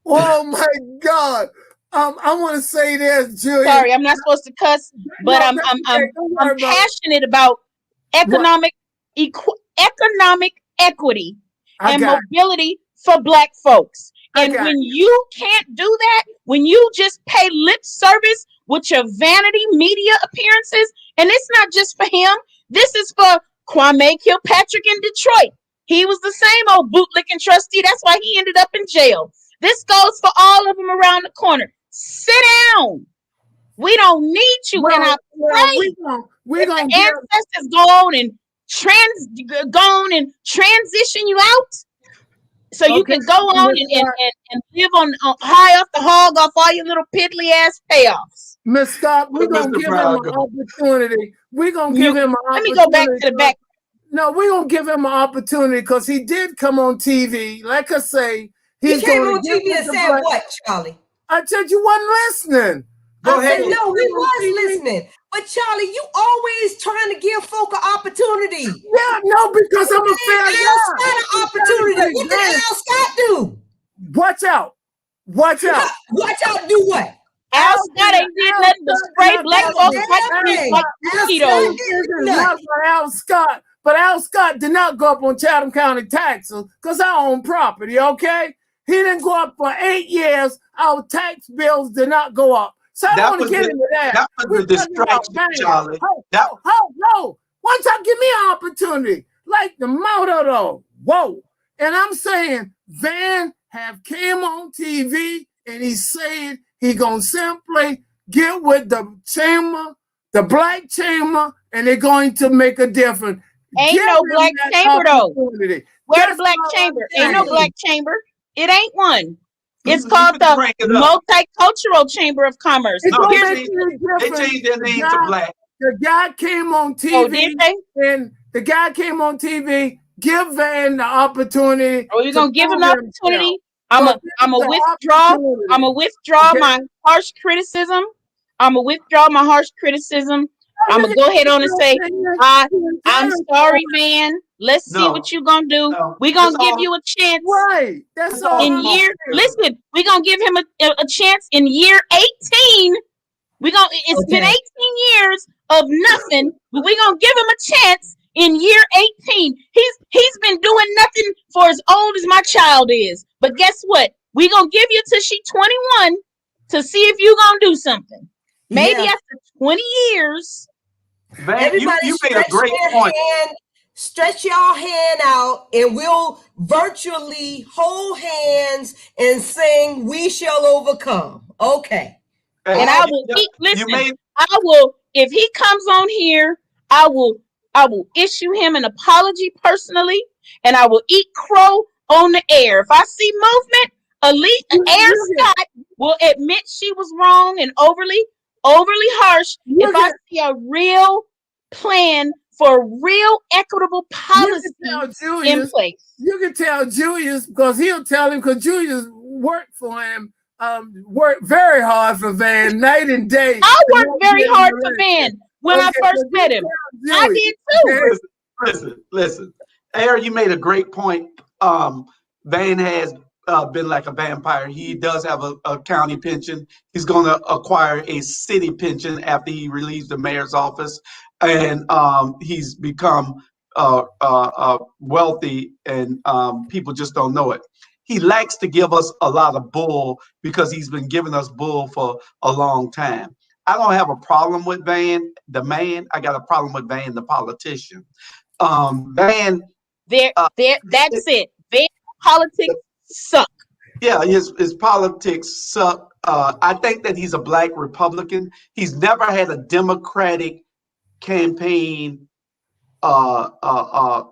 Oh my God. I want to say this, Julia. Sorry, I'm not supposed to cuss, but I'm passionate about economic equity and mobility for black folks. And when you can't do that, when you just pay lip service with your vanity media appearances, and it's not just for him, this is for Kwame Kilpatrick in Detroit. He was the same old bootlicking trustee. That's why he ended up in jail. This goes for all of them around the corner. Sit down. We don't need you in our place. We're gonna ancestors go on and transition you out. So you can go on and live on high off the hog off all your little piddly ass payoffs. Miss Scott, we're gonna give him an opportunity. We're gonna give him an opportunity. Let me go back to the back. No, we're gonna give him an opportunity because he did come on TV. Like I say, he came on TV and said what, Charlie? I said you wasn't listening. Go ahead. No, we was listening. But Charlie, you always trying to give folk an opportunity. Yeah, no, because I'm a fair guy. An opportunity. What did Al Scott do? Watch out. Watch out. Watch out, do what? Al Scott ain't did nothing but spray black folks like mosquitoes. Not for Al Scott, but Al Scott did not go up on Chatham County taxes because I own property, okay? He didn't go up for 8 years. Our tax bills did not go up. So I don't want to get into that. That was the distraction, Charlie. No. Once I give me an opportunity, like the motto though, whoa. And I'm saying Van have came on TV and he said he gonna simply get with the chamber, the black chamber, and they're going to make a difference. Ain't no black chamber though. Where's the black chamber? Ain't no black chamber. It ain't one. It's called the Multicultural Chamber of Commerce. No, they changed their name to black. The guy came on TV. Oh, did they? And the guy came on TV. Give Van the opportunity. Oh, you're gonna give him the opportunity? I'm a withdraw. I'm gonna withdraw my harsh criticism. I'm gonna go ahead on and say, I'm sorry, Van. Let's see what you're gonna do. We're gonna give you a chance. Right. That's all. Listen, we're gonna give him a chance in year 18. It's been 18 years of nothing, but we're gonna give him a chance in year 18. He's been doing nothing for as old as my child is. But guess what? We're gonna give you till she's 21 to see if you're gonna do something. Maybe after 20 years, Van, Everybody you made a stretch great their point. hand, stretch your hand out, and we'll virtually hold hands and sing "We Shall Overcome." Okay. Hey, And I will made I will, if he comes on here, I will issue him an apology personally, and I will eat crow on the air. If I see movement, Air Scott will admit she was wrong and overly harsh. If I see a real plan for real equitable policy in place. You can tell Julius, because he'll tell him, because Julius worked for him, worked very hard for Van night and day. I worked very hard for Van when I first met him. I did too. Listen. Air, you made a great point. Van has been like a vampire. He does have a county pension. He's going to acquire a city pension after he relieves the mayor's office, and he's become wealthy, and people just don't know it. He likes to give us a lot of bull because he's been giving us bull for a long time. I don't have a problem with Van, the man. I got a problem with Van, the politician. Van. That's it. Van politics suck. Yeah, his politics suck. I think that he's a black Republican. He's never had a Democratic campaign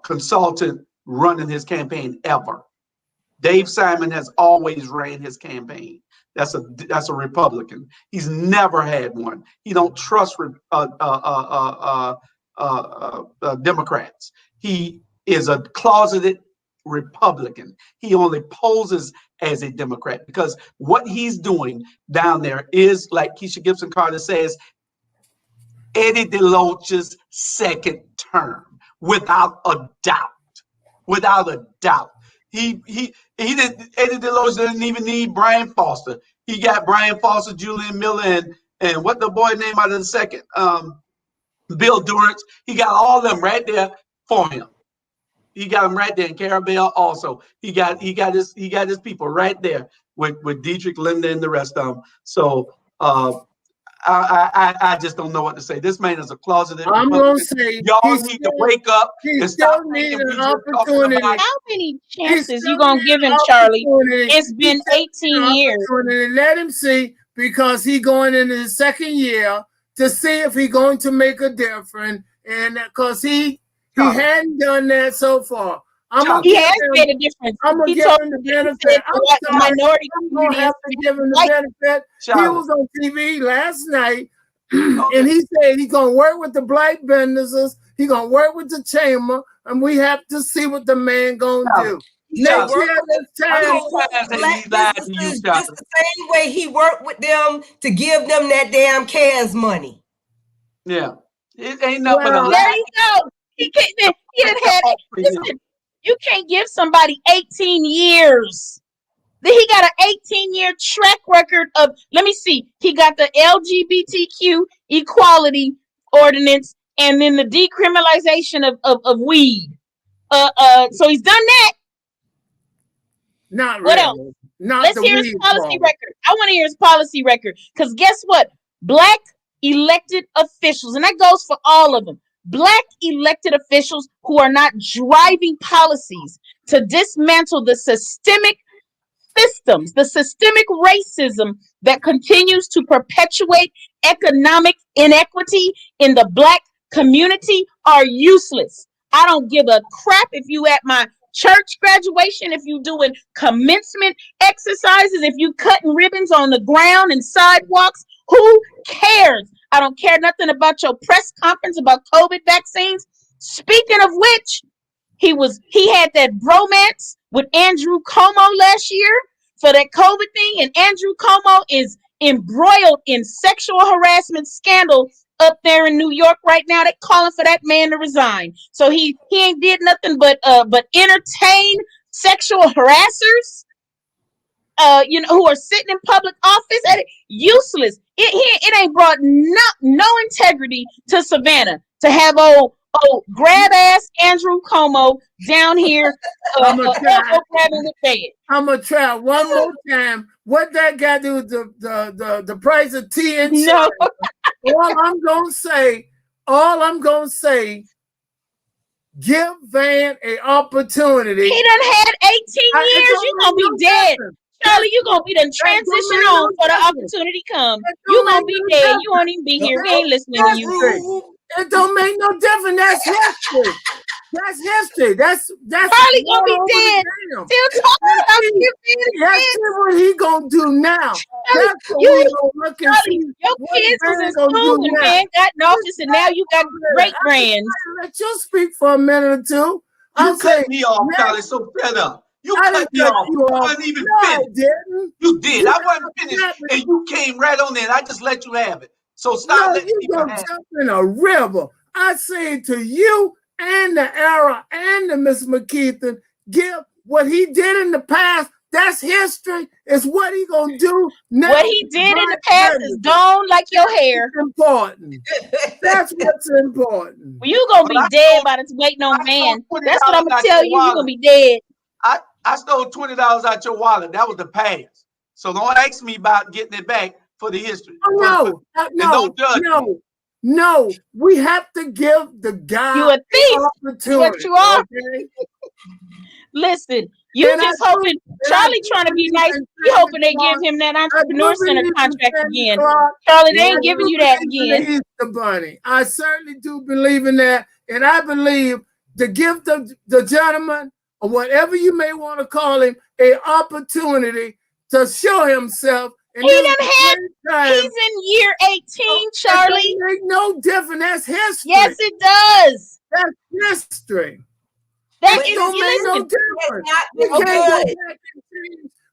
consultant running his campaign ever. Dave Simon has always ran his campaign. That's a Republican. He's never had one. He don't trust Democrats. He is a closeted Republican. He only poses as a Democrat because what he's doing down there is, like Keisha Gibson Carter says, Eddie DeLoach's second term, without a doubt. Without a doubt. Eddie DeLoach didn't even need Brian Foster. He got Brian Foster, Julian Miller, and what the boy name out of the second, Bill Durrance. He got all of them right there for him. He got them right there, and Carabelle also. He got his people right there with Dietrich Linda and the rest of them. So I just don't know what to say. This man is a closeted I'm Republican. gonna say y'all need to wake up and stop thinking we just talking about. How many chances you gonna give him, Charlie? It's been 18 years. Let him see, because he going into his second year to see if he going to make a difference, and because he hadn't done that so far. He has made a difference. I'm gonna give him the benefit. I'm gonna have to give him the benefit. He was on TV last night, and he said he's gonna work with the black businesses. He's gonna work with the chamber, and we have to see what the man gonna do. Next year, this time, black businesses just the same way he worked with them to give them that damn CARES money. Yeah, it ain't nothing but a there you go. He didn't have it. Listen, you can't give somebody 18 years. He got an 18-year track record of, let me see, he got the LGBTQ equality ordinance and then the decriminalization of weed. So he's done that. Not what really. else? Not Let's hear his policy record. I want to hear his policy record, because guess what? Black elected officials, and that goes for all of them. Black elected officials who are not driving policies to dismantle the systemic systems, the systemic racism that continues to perpetuate economic inequity in the Black community are useless. I don't give a crap if you at my church graduation, if you doing commencement exercises, if you cutting ribbons on the ground and sidewalks. Who cares? I don't care nothing about your press conference about COVID vaccines. Speaking of which, he had that bromance with Andrew Cuomo last year for that COVID thing, and Andrew Cuomo is embroiled in sexual harassment scandal up there in New York right now. They're calling for that man to resign. So he ain't did nothing but entertain sexual harassers, who are sitting in public office. Useless. It ain't brought no integrity to Savannah to have old grab ass Andrew Cuomo down here grabbing the bed. I'm gonna try one more time. What that got to do with the price of tea and no. All I'm gonna say, all I'm gonna say, give Van an opportunity. He done had 18 years. You're gonna be dead. Charlie, you're gonna be the transition on for the opportunity come. You're gonna be dead. You won't even be here. We ain't listening to you. It don't make no difference. That's history. That's history. That's Charlie gonna be dead. Still talking about you being That's what he gonna do now. That's what we gonna look and see. Your kids was in school when man got in office, and now you got great grands. Let you speak for a minute or two. You cut me off, Charlie. So fed up. You cut me off. You wasn't even finished. You did. I wasn't finished, and you came right on there. And I just let you have it. So stop letting people have it. Jump in a river. I say to you and the era and the Miss McKeithen, give what he did in the past. That's history. It's what he gonna do now. What he did in the past is gone like your hair. That's important. That's what's important. Well, you gonna be dead by this waiting on man. That's what I'm gonna tell you. You're gonna be dead. I stole $20 out your wallet. That was the past. So don't ask me about getting it back for the history. Oh, no. We have to give the guy you a thief. Opportunity. What you are. Okay? Listen, you just hoping Charlie trying to be nice. You hoping they give him that entrepreneur center contract again. Charlie, they ain't giving you that again. Easter Bunny. I certainly do believe in that, and I believe to give the gentleman, or whatever you may want to call him, an opportunity to show himself. And he done had. He's in year 18, Charlie. It make no difference. That's history. Yes, it does. That's history. That don't make no difference.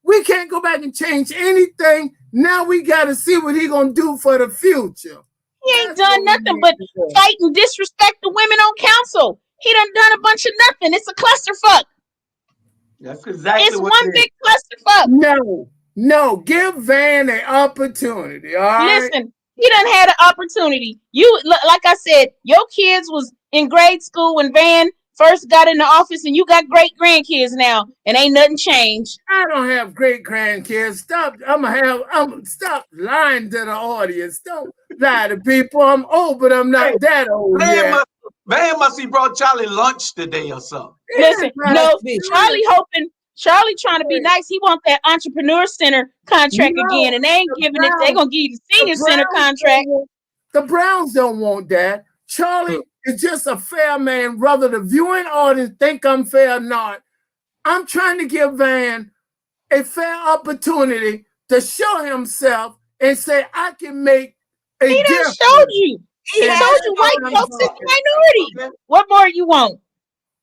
We can't go back and change anything. Now we got to see what he gonna do for the future. He ain't done nothing but fight and disrespect the women on council. He done a bunch of nothing. It's a clusterfuck. That's exactly it's one big clusterfuck. No, give Van an opportunity. All right? Listen, he done had an opportunity. You, like I said, your kids was in grade school when Van first got in the office, and you got great grandkids now, and ain't nothing changed. I don't have great grandkids. Stop lying to the audience. Don't lie to people. I'm old, but I'm not that old yet. Van must have brought Charlie lunch today or something. Listen, no, Charlie trying to be nice. He want that entrepreneur center contract again, and they ain't giving it. They gonna give you the senior center contract. The Browns don't want that. Charlie is just a fair man, whether the viewing audience think I'm fair or not. I'm trying to give Van a fair opportunity to show himself and say, I can make a difference. He done showed you. He told you white folks is the minority. What more you want?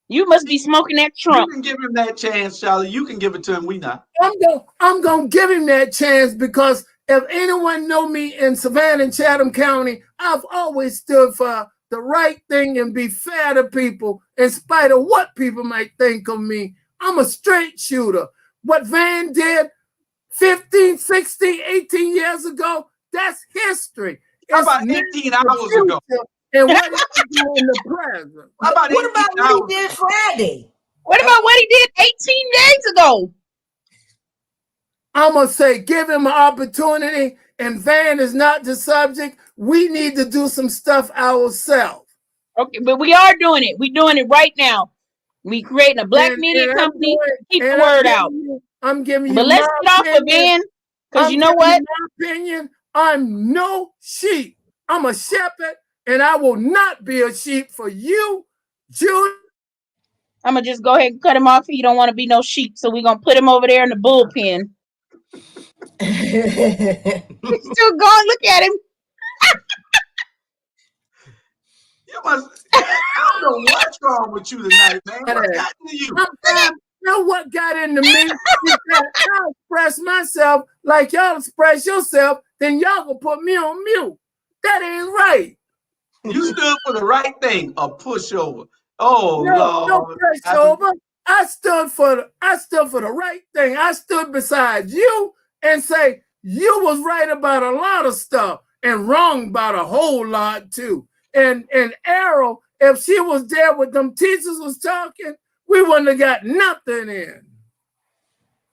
You must be smoking that Trump. You can give him that chance, Charlie. You can give it to him. We not. I'm gonna give him that chance because if anyone know me in Savannah and Chatham County, I've always stood for the right thing and be fair to people in spite of what people might think of me. I'm a straight shooter. What Van did 15, 16, 18 years ago, that's history. How about 18 hours ago? And what he do in the present. What about what he did Friday? What about what he did 18 days ago? I'm going to say give him an opportunity, and Van is not the subject. We need to do some stuff ourselves. Okay, but we are doing it. We're doing it right now. We creating a black media company. Keep the word out. I'm giving you But let's get off of Van, because you know what? My opinion, I'm no sheep. I'm a shepherd, and I will not be a sheep for you, Jude. I'm going to just go ahead and cut him off. He don't want to be no sheep, so we're going to put him over there in the bullpen. He's still going. Look at him. You must. I don't know what's wrong with you tonight, man. What got into you? You know what got into me? I express myself like y'all express yourself, then y'all gonna put me on mute. That ain't right. You stood for the right thing, a pushover. Oh Lord. No pushover. I stood for the right thing. I stood beside you and say you was right about a lot of stuff and wrong about a whole lot too. And Errol, if she was there with them teachers was talking, we wouldn't have got nothing in.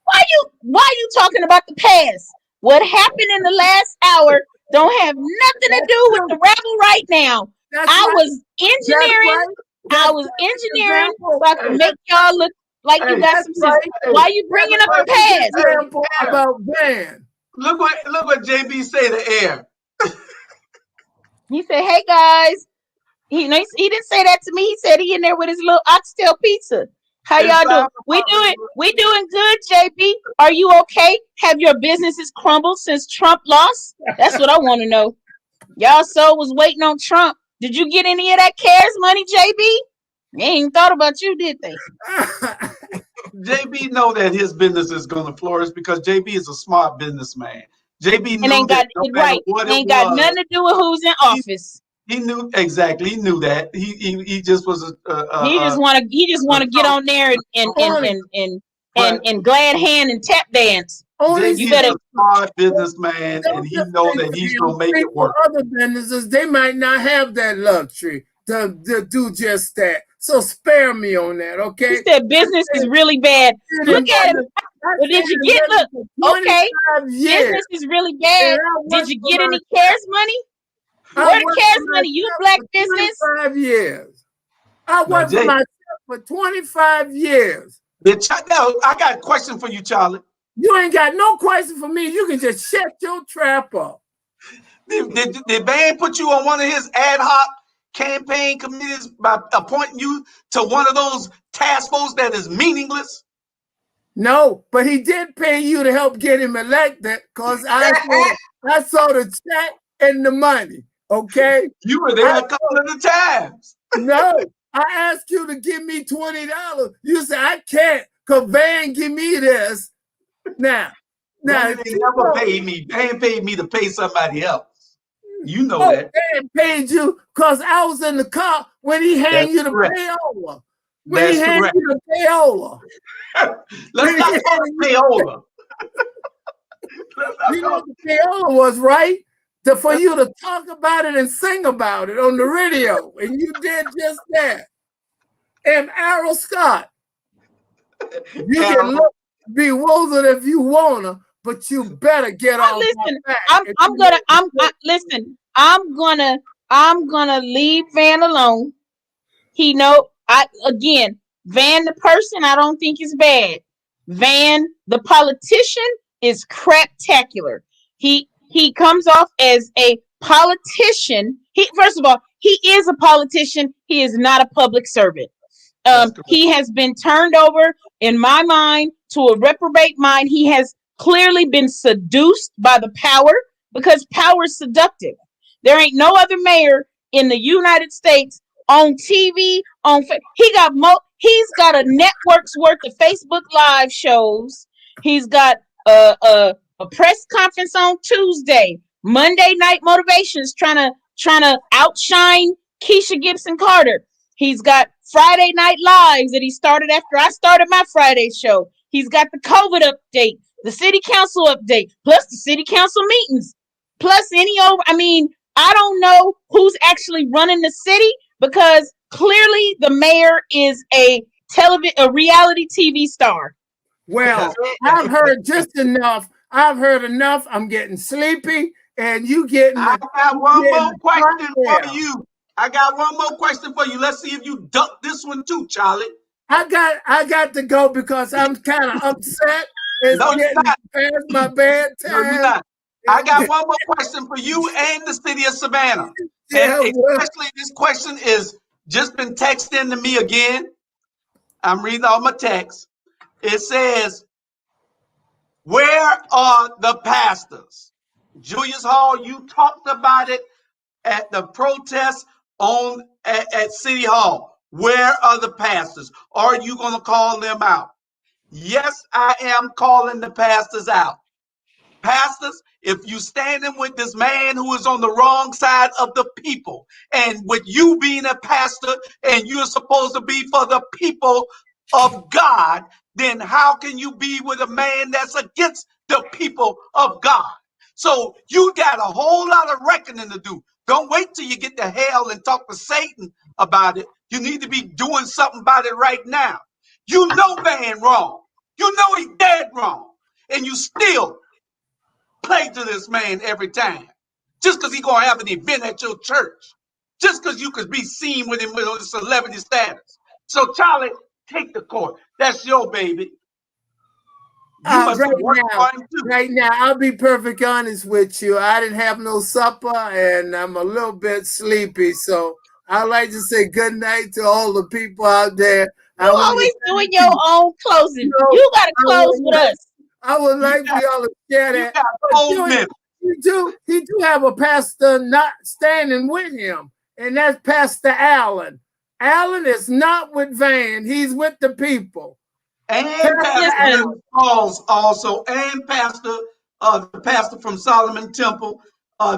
Why you talking about the past? What happened in the last hour don't have nothing to do with the Rabble right now. I was engineering. I was engineering so I could make y'all look like you got some sense. Why you bringing up the past? Example about Van. Look what JB say to Air. He said, "Hey guys." He didn't say that to me. He said he in there with his little oxtail pizza. How y'all doing? We doing good, JB. Are you okay? Have your businesses crumbled since Trump lost? That's what I want to know. Y'all so was waiting on Trump. Did you get any of that CARES money, JB? They ain't thought about you, did they? JB know that his business is going to flourish because JB is a smart businessman. JB and ain't got no it right. Ain't got nothing to do with who's in office. He knew exactly. He knew that. He just was he just want to get on there and glad hand and tap dance. You better a smart businessman, and he know that he's gonna make it work. Other businesses, they might not have that luxury to do just that. So spare me on that, okay? He said business is really bad. Look at it. Well, did you get okay? Business is really bad. Did you get any CARES money? Where the CARES money? You black business? 25 years. I worked for myself for 25 years. I got a question for you, Charlie. You ain't got no question for me. You can just shut your trap up. Did Van put you on one of his ad hoc campaign committees by appointing you to one of those task forces that is meaningless? No, but he did pay you to help get him elected because I saw the check and the money. Okay, you were there a couple of the times. No, I asked you to give me $20. You said I can't because Van give me this. Now, they never paid me. Van paid me to pay somebody else. You know that. Van paid you because I was in the car when he handed you the payola. When he handed you the payola. Let's not call it payola. You know what the payola was, right? For you to talk about it and sing about it on the radio, and you did just that. And Errol Scott, you can look bewildered if you wanna, but you better get off. Listen, I'm gonna leave Van alone. Van the person I don't think is bad. Van the politician is craptacular. He comes off as a politician. First of all, he is a politician. He is not a public servant. He has been turned over, in my mind, to a reprobate mind. He has clearly been seduced by the power because power is seductive. There ain't no other mayor in the United States on TV. He's got a network's worth of Facebook Live shows. He's got a press conference on Tuesday, Monday Night Motivations, trying to outshine Keisha Gibson Carter. He's got Friday Night Lives that he started after I started my Friday show. He's got the COVID update, the city council update, plus the city council meetings, plus I don't know who's actually running the city because clearly the mayor is a reality TV star. Well, I've heard just enough. I've heard enough. I'm getting sleepy, and you getting. I got one more question for you. Let's see if you duck this one too, Charlie. I got to go because I'm kind of upset. No, you're not. Past my bad time. No, you're not. I got one more question for you and the city of Savannah. Especially this question is just been texted to me again. I'm reading all my texts. It says, where are the pastors? Julius Hall, you talked about it at the protest at City Hall. Where are the pastors? Are you going to call them out? Yes, I am calling the pastors out. Pastors, if you standing with this man who is on the wrong side of the people, and with you being a pastor and you're supposed to be for the people of God, then how can you be with a man that's against the people of God? So you got a whole lot of reckoning to do. Don't wait till you get to hell and talk to Satan about it. You need to be doing something about it right now. You know Van wrong. You know he's dead wrong. And you still play to this man every time. Just because he's going to have an event at your church. just because you could be seen with him with a celebrity status. So Charlie, take the court. That's your baby. Right now, I'll be perfectly honest with you. I didn't have no supper and I'm a little bit sleepy. So I'd like to say good night to all the people out there. You always doing your own closing. You got to close with us. I would like for y'all to share that. He do have a pastor not standing with him, and that's Pastor Allen. Allen is not with Van. He's with the people. And Pastor Pauls also, and Pastor, the pastor from Solomon Temple.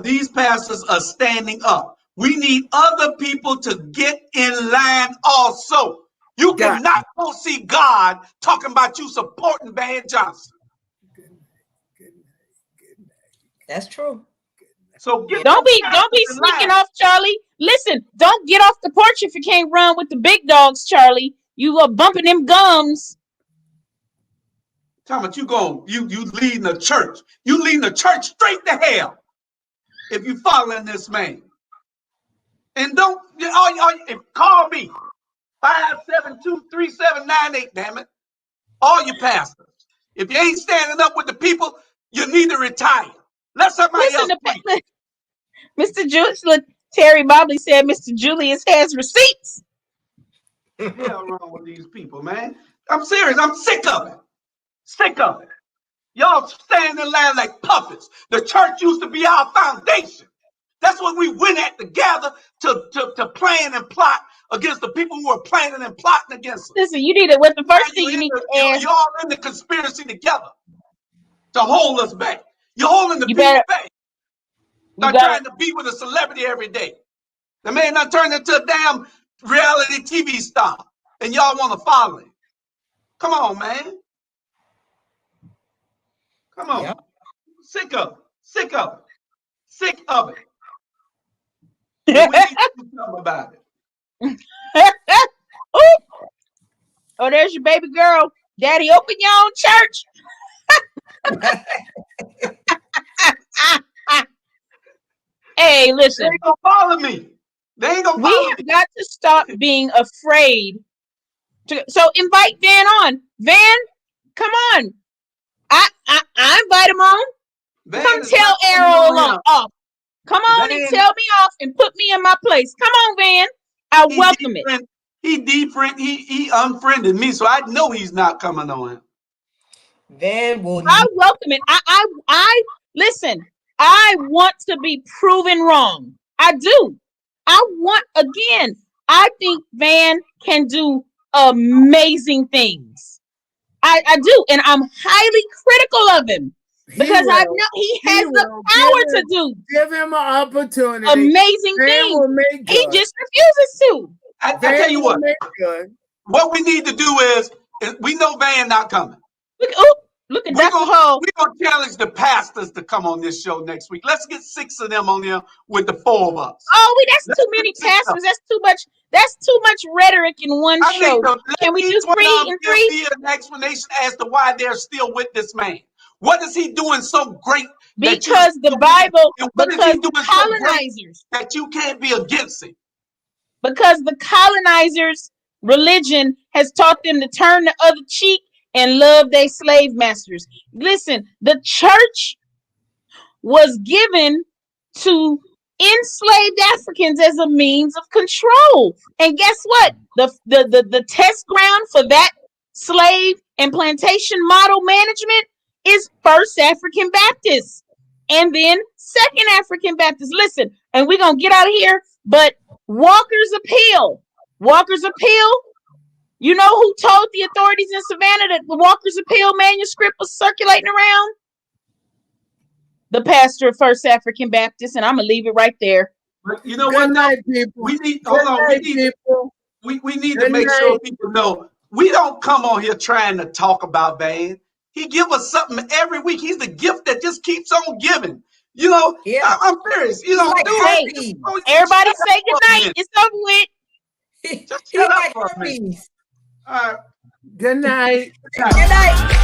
These pastors are standing up. We need other people to get in line also. You cannot go see God talking about you supporting Van Johnson. That's true. So don't be sneaking off, Charlie. Listen, don't get off the porch if you can't run with the big dogs, Charlie. You are bumping them gums. Talking about you leading the church. You leading the church straight to hell if you following this man. And don't call me 572-3798. Damn it, all you pastors. If you ain't standing up with the people, you need to retire. Let somebody else. Mr. Terry Bobley said Mr. Julius has receipts. What the hell wrong with these people, man? I'm serious. I'm sick of it. Sick of it. Y'all stand in line like puppets. The church used to be our foundation. That's what we went at together to plan and plot against the people who are planning and plotting against us. Listen, you need it. What the first thing you need to ask? You're all in the conspiracy together to hold us back. You're holding the people back. Not trying to be with a celebrity every day. The man done turned into a damn reality TV star, and y'all want to follow him. Come on, man. Come on. Yep. Sick of it. Sick of it. Sick of it. We need to do something about it. Oh, there's your baby girl. Daddy, open your own church. Hey, listen. They ain't gonna follow me. They ain't gonna follow me. We have got to stop being afraid. So invite Van on. Van, come on. I invite him on. Van come tell Arrow off. Come on Van, and tell me off and put me in my place. Come on, Van. I welcome it. He unfriended me, so I know he's not coming on. Van will. I welcome it. I listen. I want to be proven wrong. I do. I think Van can do amazing things. I do, and I'm highly critical of him because I know he has the power to do. Give him an opportunity. Amazing things. He just refuses to. I tell you what we need to do is we know Van not coming. Look at Dr. Hall. We're going to challenge the pastors to come on this show next week. Let's get 6 of them on here with the 4 of us. Oh, that's too many pastors. That's too much. That's too much rhetoric in one show. Can we do 3 and 3? Give an explanation as to why they're still with this man. What is he doing so great? Because the Bible, because the colonizers. That you can't be against it. Because the colonizers' religion has taught them to turn the other cheek and love their slave masters. Listen, the church was given to enslaved Africans as a means of control. And guess what? The test ground for that slave and plantation model management is First African Baptist and then Second African Baptist. Listen, and we're going to get out of here, but Walker's Appeal. You know who told the authorities in Savannah that the Walker's Appeal manuscript was circulating around? The pastor of First African Baptist, and I'm gonna leave it right there. But you know what? We need to make sure people know we don't come on here trying to talk about Van. He give us something every week. He's the gift that just keeps on giving. You know, I'm serious. You know, everybody say goodnight. It's over with. Just shut up for me. All right. Good night. Good night.